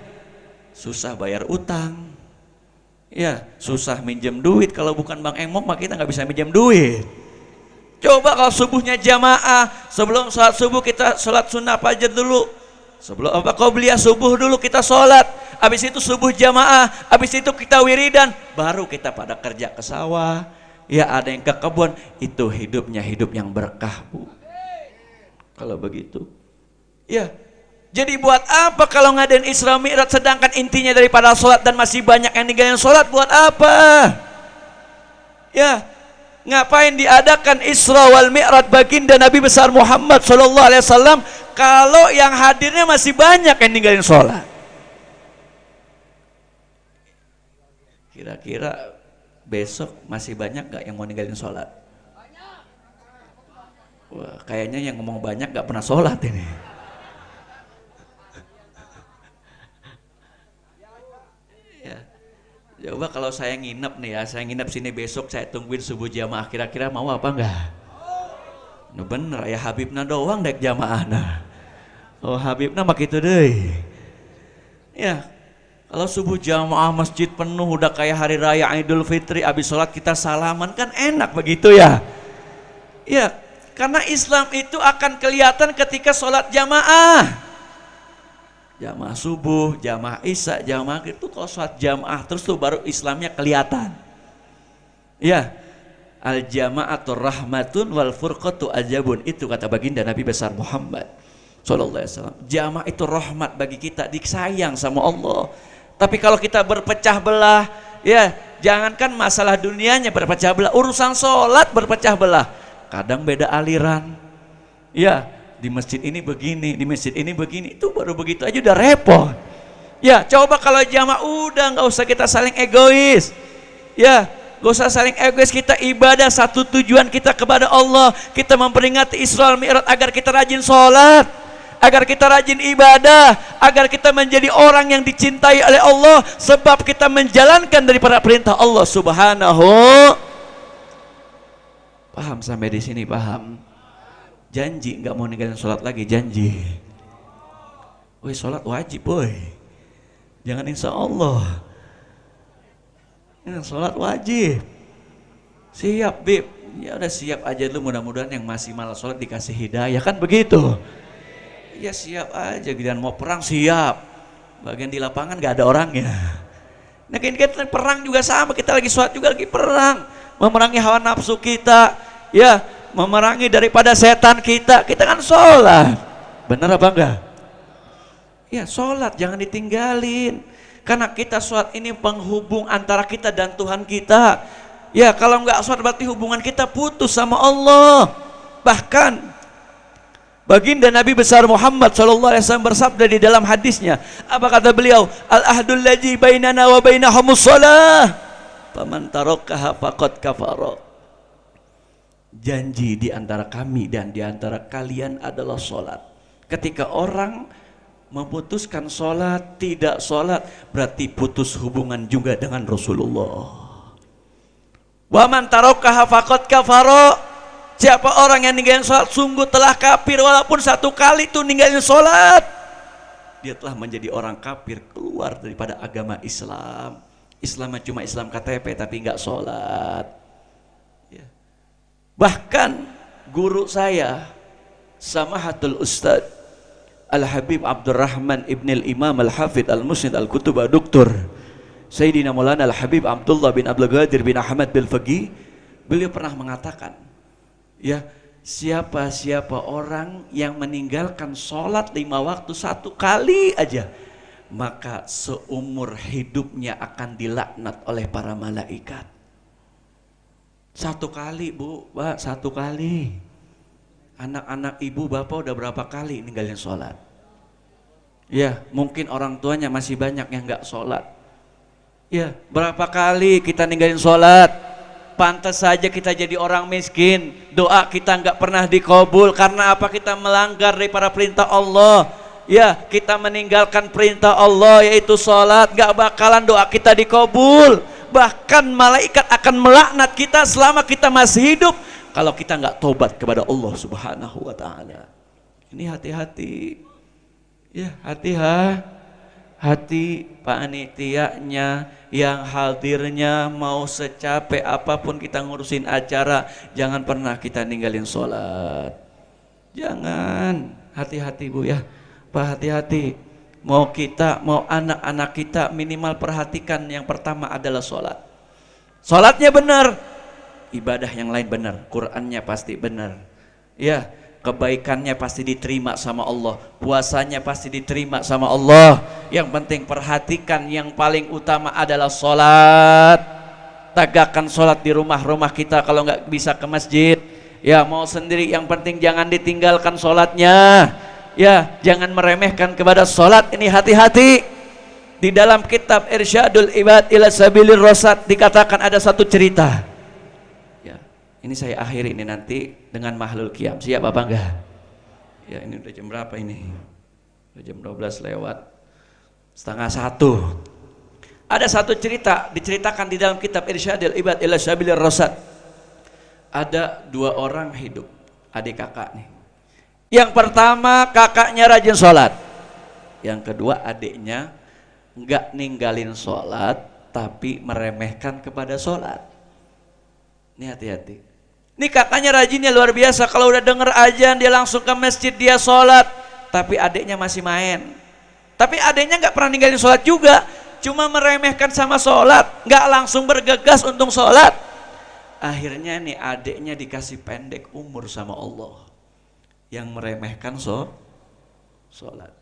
susah bayar utang. Iya, susah minjem duit. Kalau bukan Bang Emok mah kita nggak bisa minjem duit. Coba kalau subuhnya jamaah, sebelum sholat subuh kita sholat sunnah fajar dulu. Sebelum apa qobliyah subuh dulu kita sholat, habis itu subuh jamaah, habis itu kita wiridan, baru kita pada kerja ke sawah, ya ada yang ke kebun. Itu hidupnya hidup yang berkah, Bu. Kalau begitu, ya. Jadi buat apa kalau ngadain Isra Mi'raj sedangkan intinya daripada sholat dan masih banyak yang ninggalin sholat? Buat apa? Ya, ngapain diadakan Isra wal Mi'raj baginda Nabi besar Muhammad SAW kalau yang hadirnya masih banyak yang ninggalin sholat? Kira-kira besok masih banyak gak yang mau ninggalin sholat? Wah, kayaknya yang ngomong banyak gak pernah sholat ini. Ya. Coba kalau saya nginep nih ya, saya nginep sini besok, saya tungguin subuh jamaah, kira-kira mau apa enggak? Nah bener ya, Habibna doang dek jamaah nah. Oh Habibna mah gitu deh. Ya, kalau subuh jamaah masjid penuh udah kayak hari raya Idul Fitri, habis sholat kita salaman kan enak begitu ya. Ya, karena Islam itu akan kelihatan ketika sholat jamaah. Jamaah subuh, jamaah isya, jamaah itu kalau sholat jamaah terus tuh baru Islamnya kelihatan. Ya, al jama'atu rahmatun wal furqatu ajabun, itu kata baginda Nabi besar Muhammad sallallahu alaihi wasallam. Jamaah itu rahmat bagi kita, disayang sama Allah. Tapi kalau kita berpecah belah, ya jangankan masalah dunianya berpecah belah, urusan sholat berpecah belah. Kadang beda aliran, ya di masjid ini begini, di masjid ini begini, itu baru begitu aja udah repot. Ya coba kalau jamaah udah nggak usah kita saling egois, ya nggak usah saling egois, kita ibadah satu tujuan kita kepada Allah, kita memperingati Isra Mi'raj agar kita rajin sholat, agar kita rajin ibadah, agar kita menjadi orang yang dicintai oleh Allah sebab kita menjalankan daripada perintah Allah Subhanahu. Paham sampai di sini? Paham? Janji nggak mau ninggalin sholat lagi, janji. Woi sholat wajib boy, jangan insya Allah. Sholat wajib. Siap Bib, ya udah siap aja dulu, mudah-mudahan yang masih malas sholat dikasih hidayah, kan begitu. Ya siap aja, dan mau perang siap, bagian di lapangan gak ada orangnya. Nah kita perang juga sama, kita lagi sholat juga lagi perang, memerangi hawa nafsu kita, ya memerangi daripada setan kita kan sholat. Bener apa enggak? Ya sholat jangan ditinggalin, karena kita sholat ini penghubung antara kita dan Tuhan kita. Ya kalau enggak sholat berarti hubungan kita putus sama Allah. Bahkan baginda Nabi besar Muhammad SAW bersabda di dalam hadisnya, apa kata beliau? Al-ahdul ladzi bainana wa bainahumus shalah, faman tarakaha faqad kafara. Janji di antara kami dan di antara kalian adalah sholat. Ketika orang memutuskan sholat, tidak sholat, berarti putus hubungan juga dengan Rasulullah. Wa man tarakaha faqad kafara. Siapa orang yang ninggalin sholat sungguh telah kafir, walaupun satu kali tuh ninggalin sholat, dia telah menjadi orang kafir, keluar daripada agama Islam. Islam cuma Islam KTP tapi nggak sholat. Ya. Bahkan guru saya Samahatul Ustad Al-Habib Abdurrahman Ibn Al-Imam Al-Hafidh Al-Musnid Al-Kutub Dr. Sayyidina Maulana Al-Habib Abdullah bin Abdul Qadir bin Ahmad bin Faqih, beliau pernah mengatakan, ya, siapa orang yang meninggalkan sholat 5 waktu 1 kali aja, maka seumur hidupnya akan dilaknat oleh para malaikat. 1 kali, Bu, Pak, 1 kali. Anak-anak ibu bapak udah berapa kali ninggalin sholat? Ya, mungkin orang tuanya masih banyak yang nggak sholat. Ya, berapa kali kita ninggalin sholat? Pantas saja kita jadi orang miskin. Doa kita nggak pernah dikabul karena apa? Kita melanggar daripada perintah Allah. Ya, kita meninggalkan perintah Allah yaitu sholat, nggak bakalan doa kita dikabul. Bahkan malaikat akan melaknat kita selama kita masih hidup kalau kita nggak tobat kepada Allah Subhanahu wa Ta'ala. Ini hati-hati, ya, hati panitianya yang hadirnya, mau secapek apapun kita ngurusin acara, jangan pernah kita ninggalin sholat. Jangan, hati-hati Bu ya, Pak, hati-hati. Mau kita, mau anak-anak kita, minimal perhatikan yang pertama adalah sholat. Sholatnya benar, ibadah yang lain benar, Qurannya pasti benar, ya, kebaikannya pasti diterima sama Allah, puasanya pasti diterima sama Allah. Yang penting perhatikan, yang paling utama adalah sholat. Tegakkan sholat di rumah-rumah kita, kalau nggak bisa ke masjid, ya mau sendiri, yang penting jangan ditinggalkan sholatnya, ya, jangan meremehkan kepada sholat. Ini hati-hati. Di dalam kitab Irsyadul Ibad ila Sabilir Rasyad dikatakan ada satu cerita. Ini saya akhiri ini nanti dengan Mahlul Qiyam. Siap apa enggak? Ya, ini udah jam berapa ini? Udah jam 12 lewat setengah 1. Ada satu cerita diceritakan di dalam kitab Irsyadul Ibad ila Sabilir Rasyad. Ada 2 orang hidup, adik kakak nih. Yang pertama kakaknya rajin sholat. Yang kedua adiknya enggak ninggalin sholat tapi meremehkan kepada sholat. Ini hati-hati. Ini kakaknya rajinnya luar biasa, kalau udah denger azan dia langsung ke masjid, dia sholat. Tapi adiknya masih main. Tapi adiknya nggak pernah ninggalin sholat juga, cuma meremehkan sama sholat, nggak langsung bergegas untuk sholat. Akhirnya nih adiknya dikasih pendek umur sama Allah, yang meremehkan sholat.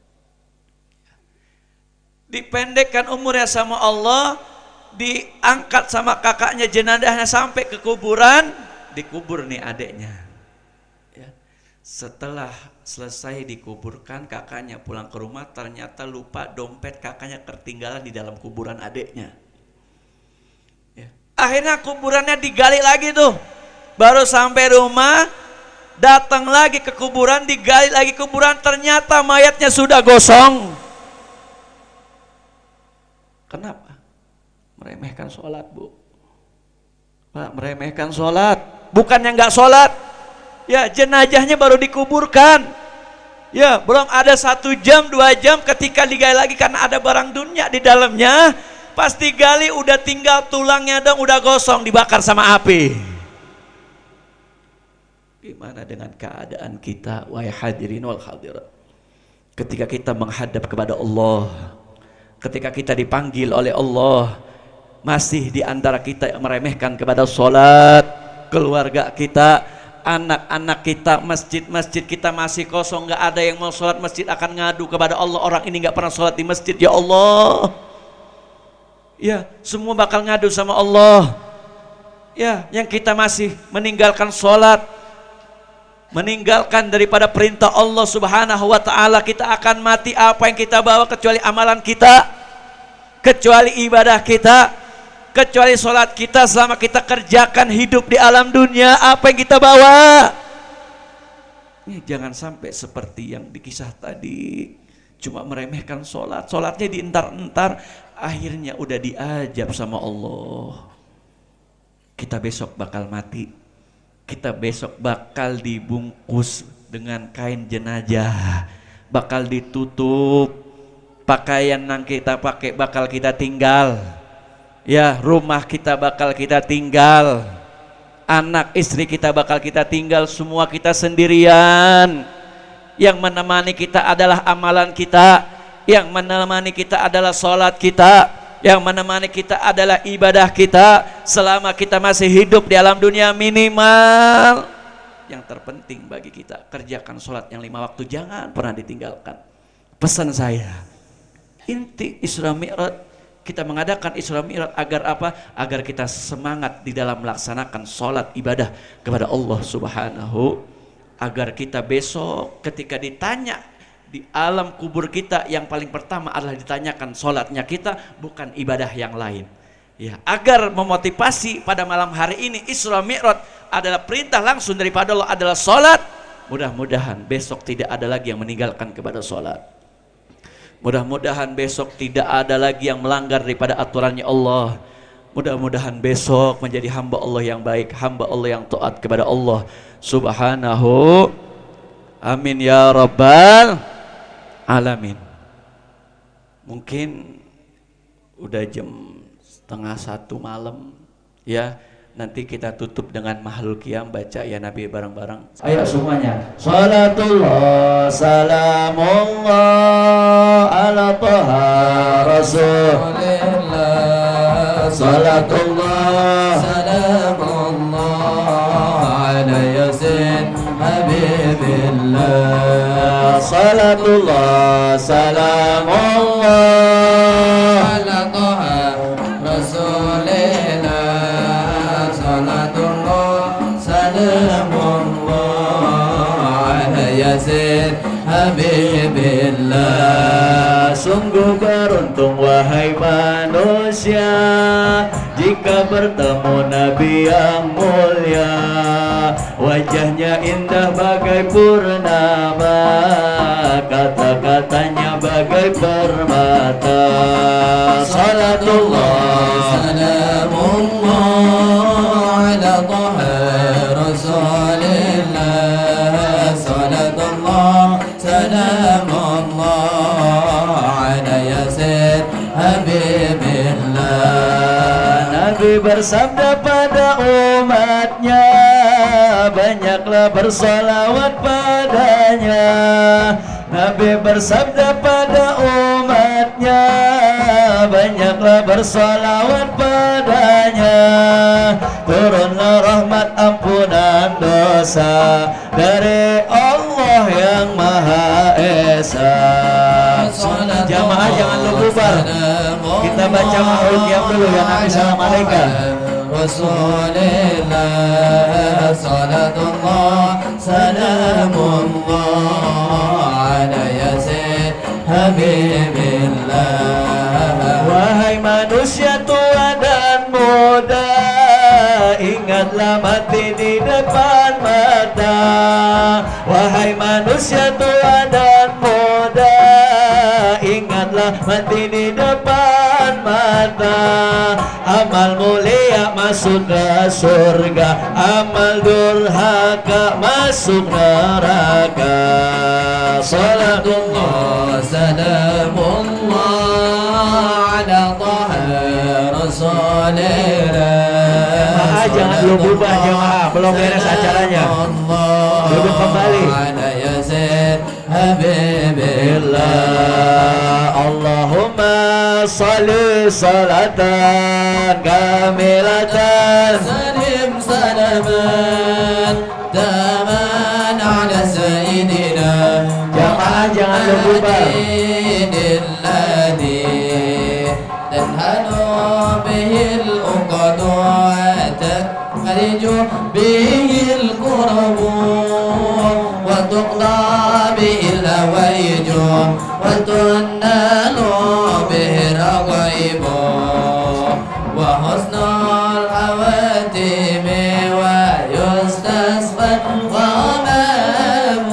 Dipendekkan umurnya sama Allah, diangkat sama kakaknya jenazahnya sampai ke kuburan, dikubur nih adeknya. Ya. Setelah selesai dikuburkan, kakaknya pulang ke rumah, ternyata lupa dompet kakaknya ketinggalan di dalam kuburan adeknya. Ya. Akhirnya kuburannya digali lagi tuh. Baru sampai rumah, datang lagi ke kuburan, digali lagi kuburan, ternyata mayatnya sudah gosong. Kenapa? Meremehkan sholat, Bu. Pak, meremehkan sholat. Bukannya nggak sholat, ya, jenazahnya baru dikuburkan, ya, belum ada 1 jam 2 jam ketika digali lagi karena ada barang dunia di dalamnya. Pas digali udah tinggal tulangnya dong, udah gosong, dibakar sama api. Gimana dengan keadaan kita, wahai hadirin wal hadirat, ketika kita menghadap kepada Allah, ketika kita dipanggil oleh Allah, masih di antara kita yang meremehkan kepada sholat. Keluarga kita, anak-anak kita, masjid-masjid kita masih kosong, nggak ada yang mau sholat, masjid akan ngadu kepada Allah, orang ini nggak pernah sholat di masjid, ya Allah. Ya, semua bakal ngadu sama Allah. Ya, yang kita masih meninggalkan sholat, meninggalkan daripada perintah Allah Subhanahu wa Ta'ala, kita akan mati. Apa yang kita bawa kecuali amalan kita, kecuali ibadah kita, kecuali sholat kita selama kita kerjakan hidup di alam dunia. Apa yang kita bawa? Ini jangan sampai seperti yang dikisah tadi, cuma meremehkan sholat, sholatnya dientar-entar, akhirnya udah diajab sama Allah. Kita besok bakal mati, kita besok bakal dibungkus dengan kain jenazah, bakal ditutup, pakaian yang kita pakai bakal kita tinggal. Ya, rumah kita bakal kita tinggal, anak istri kita bakal kita tinggal, semua kita sendirian. Yang menemani kita adalah amalan kita, yang menemani kita adalah sholat kita, yang menemani kita adalah ibadah kita selama kita masih hidup di alam dunia. Minimal yang terpenting bagi kita, kerjakan sholat yang 5 waktu, jangan pernah ditinggalkan. Pesan saya, inti Isra Mi'raj, kita mengadakan Isra Mi'raj agar apa? Agar kita semangat di dalam melaksanakan sholat ibadah kepada Allah Subhanahu, agar kita besok ketika ditanya di alam kubur kita, yang paling pertama adalah ditanyakan sholatnya kita, bukan ibadah yang lain. Ya, agar memotivasi pada malam hari ini Isra Mi'raj adalah perintah langsung daripada Allah, adalah sholat. Mudah-mudahan besok tidak ada lagi yang meninggalkan kepada sholat. Mudah-mudahan besok tidak ada lagi yang melanggar daripada aturannya Allah. Mudah-mudahan besok menjadi hamba Allah yang baik, hamba Allah yang taat kepada Allah Subhanahu. Amin ya rabbal alamin. Mungkin udah jam 12:30 malam ya. Nanti kita tutup dengan Mahlul Qiyam, baca ya Nabi bareng-bareng. Ayo semuanya. Salatullah salamullah ala Taha Rasulillah. Salatullah salamullah ala Yasin Habibillah. Salatullah salamullah ala Taha Rasulillah. Habibillah. Sungguh beruntung wahai manusia jika bertemu Nabi yang mulia. Wajahnya indah bagai purnama, kata-katanya bagai permata. Salatullah salamullah ala Taha Rasulillah. Salatullah salamullah ala Yasin Habibillah. Nabi bersabda pada umatnya, banyaklah bersolawat padanya. Nabi bersabda pada umatnya, banyaklah bersolawat padanya. Turunlah rahmat ampunan dosa dari Allah yang Maha Esa. Jamaah jangan lupa bubar, kita baca Mahlul Qiyam dulu ya Nabi. Assalamualaikum Rasulillah. Salatullah salamullah ala Yasin Habibillah. Wahai manusia tua dan muda, ingatlah mati di depan mata. Wahai manusia tua dan muda, ingatlah mati di depan mata. Amal mulia masuk ke surga, amal durhaka masuk neraka. Salatullah salamullah ala Taha Rasulillah. Jangan belum berubah jemaah, belum beres acaranya. Duduk kembali. Habibillah. Allahumma salli salatan kamilatan salim salaman taman ala sayyidina. Jamaah jangan lupa به الكرب وتقضى به الهوائج وتنال به الرغائب وحسن الخواتم ويستسقى الغمام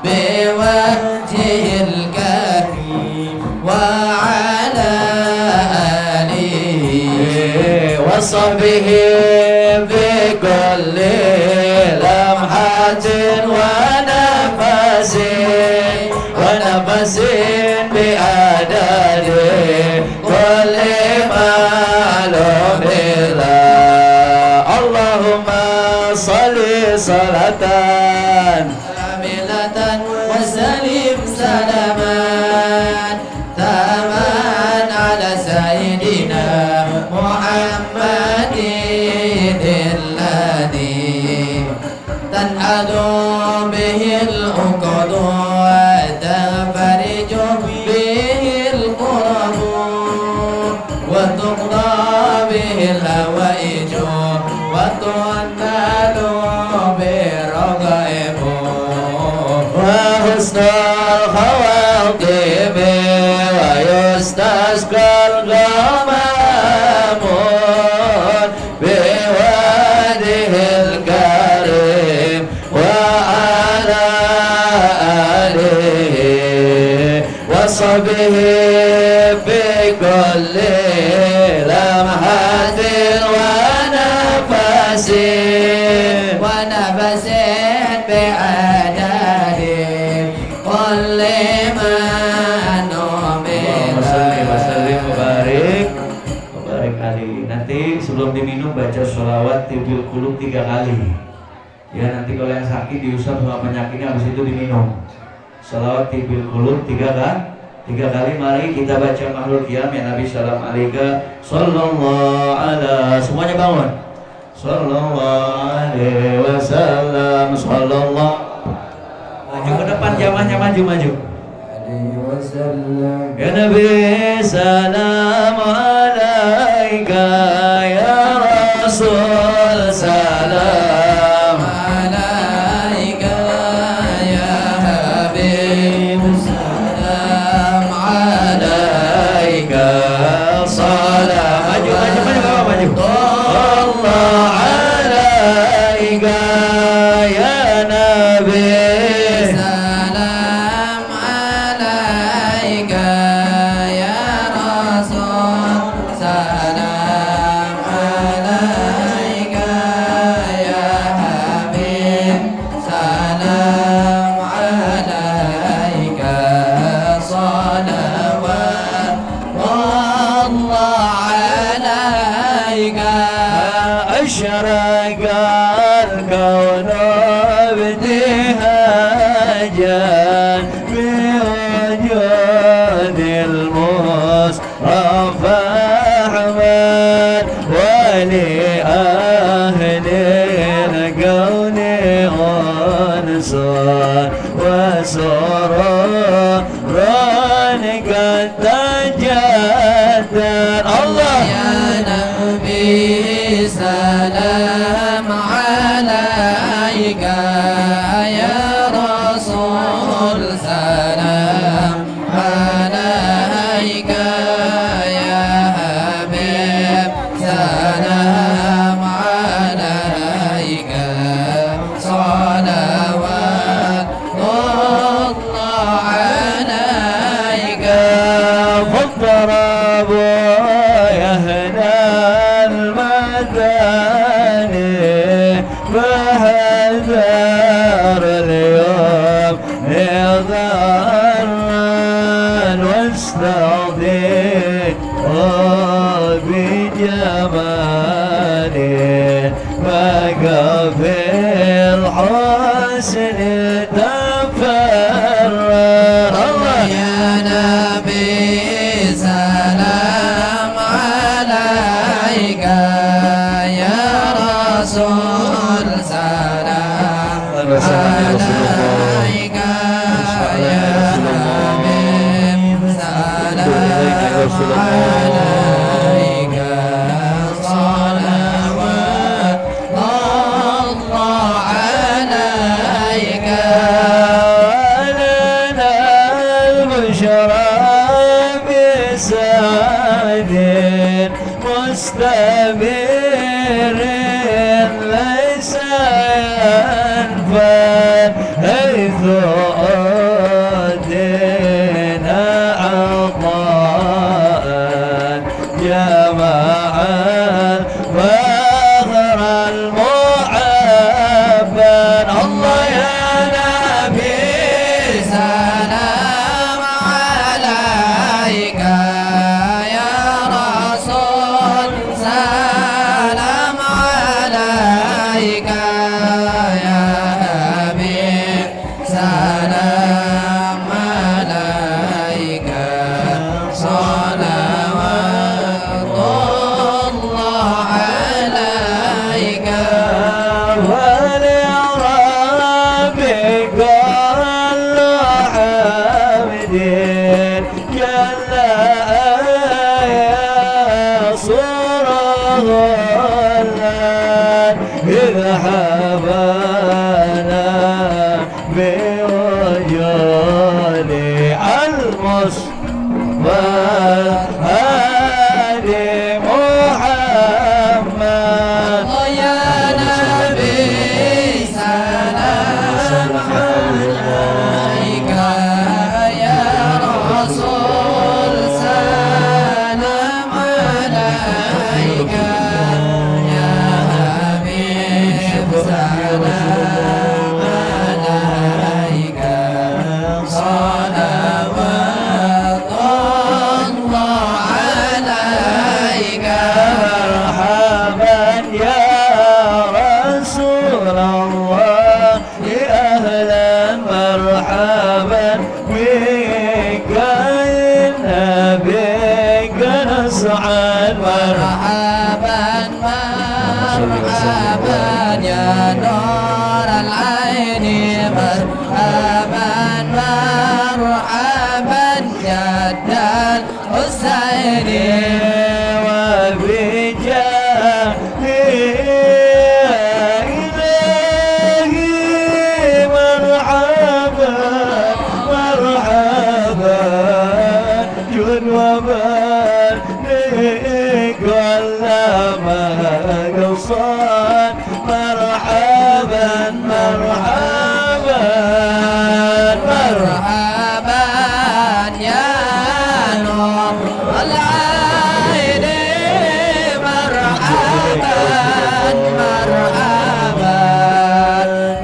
بوجهه الكريم وعلى آله وصحبه بكل لمحة ونفس ونفس بأداد كل ما salatan kamilatan wa salim salaman taman ala sayyidina Muhammadin alladhi tanhadu bihi al-uqad wa tanfariju bihi al-qurab wa tuqda bihi al-hawaij wa tunnalu biraghaib wa husnul khawatib wa yustasqal ghamamun biwadihil karim wa ala alihi wa sahbihi bi kulli lamhatin wa nafasin bi'adadin kulli man Mubarak Ali. Nanti sebelum diminum baca sholawat tibil qulub 3 kali. Ya, nanti kalau yang sakit diusap sama penyakitnya, habis itu diminum. Sholawat tibil qulub 3 kali. Mari kita baca makhluk qiyam ya Nabi salam alaika sallallahu ala. Semuanya bangun. Sallallahu alaihi wasallam. Sallallahu. Maju ke depan, jamahnya maju. Ya Nabi salam alaika, ya Rasul salam alaika, ya Habib salam alaika, salam maju. Allah alaika, ya Nabi salam alaika, ya Rasul salam alaika, ya Habib salam alaika, salawat Allah alaika. أشرق الكون ابتهاجا بوجود المصطفى أحمد ولأهل الكون أنصار وسرور قد تجدد الله يا نبي سلام عليك، يا رسول سلام عليك، يا حبيب سلام عليك، صلوات الله عليك. فاضربوا يا أهل المداني فهذر اليوم نظرا واستضيء بجمالي فقف الحسن تفرر الله يا نبي سلام عليك، يا رسول سلام عليك، يا حبيب سلام عليك، صلوات الله عليك. لنا البشرى بسعد مستمر ليس ينفد حيث أدينا عطاء مرحبا بك بك نسعد مرحبا مرحبا يا نور العين مرحبا مرحبا جد الحسين وبجاه إلهي مرحبا مرحبا جن وبارك كلما قصان مرحبا مرحبا مرحبا يا نور العين مرحبا مرحبا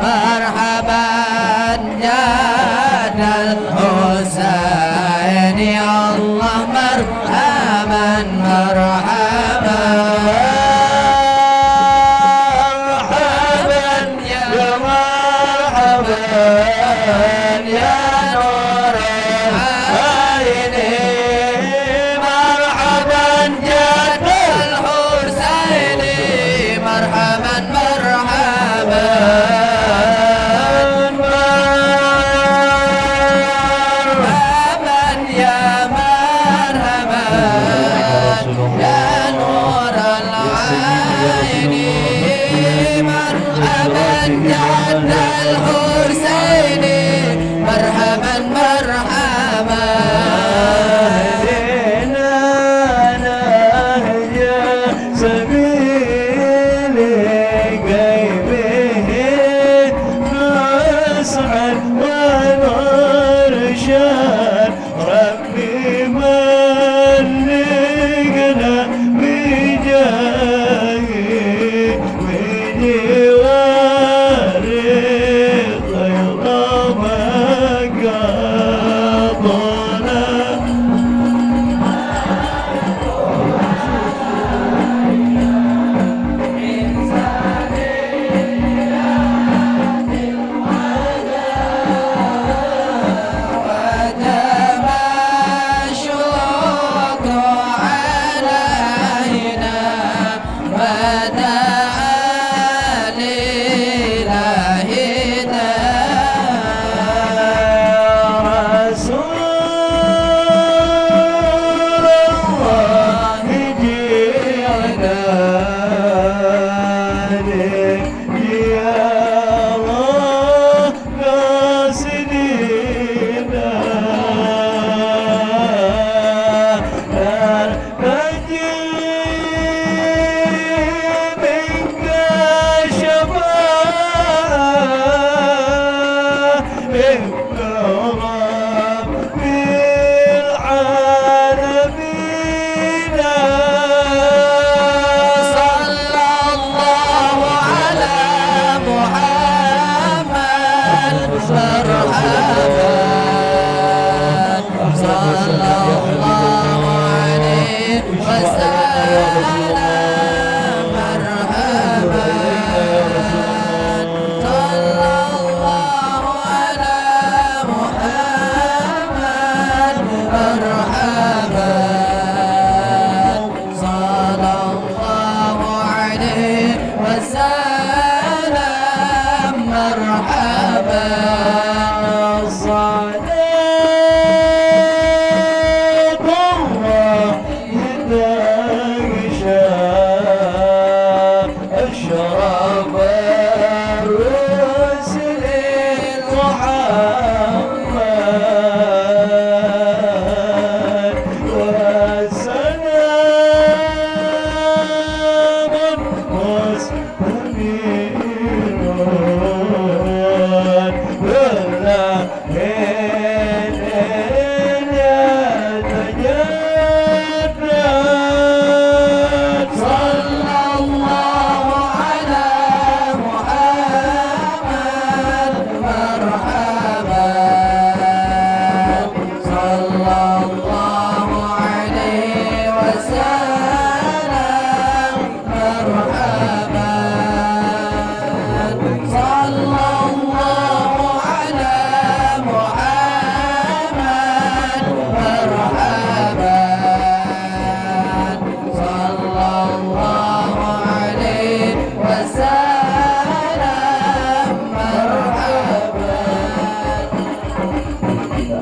مرحبا جاد الحسين الله مرحبا مرحبا مرحبا يا مرحبا يا نور العين مرحبا جد الحسين مرحبا مرحبا مرحبا يا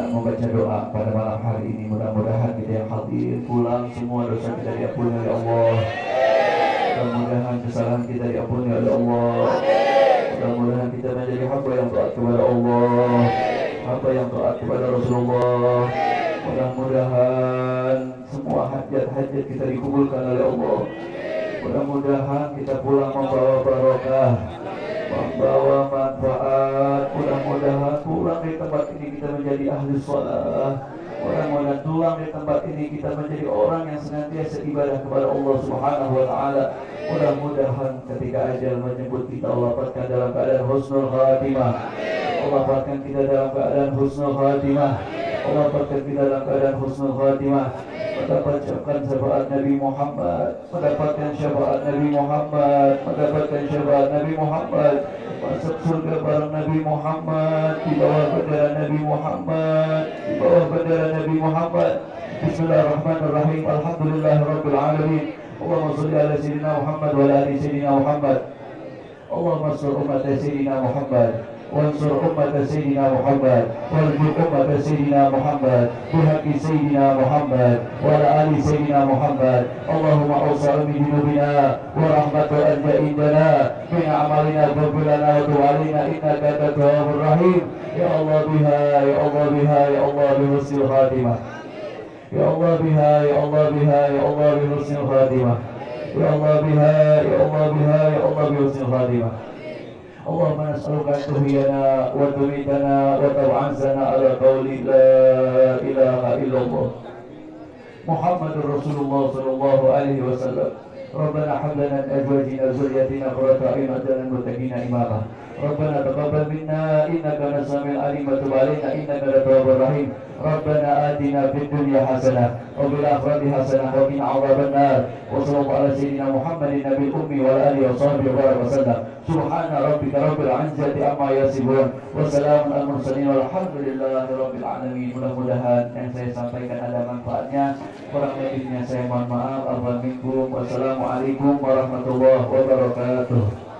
membaca doa pada malam hari ini. Mudah-mudahan kita yang hadir pulang semua dosa kita diampuni oleh Allah. Mudah-mudahan kesalahan kita diampuni oleh Allah. Mudah-mudahan kita menjadi hamba yang taat kepada Allah, hamba yang taat kepada Rasulullah. Mudah-mudahan semua hajat-hajat kita dikabulkan oleh Allah. Mudah-mudahan kita pulang membawa barokah, membawa manfaat. Mudah-mudahan pulang di tempat ini kita menjadi ahli shalah. Mudah-mudahan pulang di tempat ini kita menjadi orang yang senantiasa ibadah kepada Allah Subhanahu wa taala. Mudah-mudahan ketika ajal menjemput kita, Allah dapatkan dalam keadaan husnul khatimah. Allah dapatkan kita dalam keadaan husnul khatimah. Allah dapatkan kita dalam keadaan husnul khatimah. Mendapatkan syafaat Nabi Muhammad, mendapatkan syafaat Nabi Muhammad, mendapatkan syafaat Nabi Muhammad, masuk surga bareng Nabi Muhammad, di bawah bendera Nabi Muhammad, di bawah bendera Nabi Muhammad. Bismillahirrahmanirrahim. Alhamdulillahirabbil alamin. Allahumma shalli ala sayyidina Muhammad wa ala ali sayyidina Muhammad. Allahumma ansur ummat sayyidina Muhammad, wansur ummat sayyidina Muhammad, warzuq ummat sayyidina Muhammad bihaqqi sayyidina Muhammad wa ala ali sayyidina Muhammad. Allahumma awsa' min dunubina wa rahmatu arja indana min a'malina ghfir lana wa tub 'alaina innaka antat tawwabur rahim. Ya Allah biha, ya Allah biha, ya Allah bi husnil khatimah. Ya Allah biha, ya Allah biha, ya Allah bi husnil khatimah. Ya Allah biha, ya Allah biha, ya Allah bi husnil khatimah. Allahumma nas'aluka an tuhyana wa tumitana wa tab'ansana ala qawli la ilaha illallah Muhammadur Rasulullah sallallahu alaihi wasallam. Rabbana hab lana min azwajina wa dhurriyyatina qurrata a'yun waj'alna lil muttaqina imama. Rabbana taqabbal minna innaka antas samiul alim wa tub 'alaina innaka antat tawwabur rahim. Rabbana atina fid dunya hasanah wa fil akhirati hasanah wa qina 'adzaban nar. Wa sallallahu ala sayyidina Muhammadin nabiyil ummi wa ala alihi wa sahbihi wa sallam. Subhana rabbika rabbil 'izzati amma yasifun wa salamun al mursalin walhamdulillahi rabbil alamin. Mudah-mudahan yang saya sampaikan ada manfaatnya. Kurang lebihnya saya mohon maaf. Wassalamualaikum warahmatullahi wabarakatuh.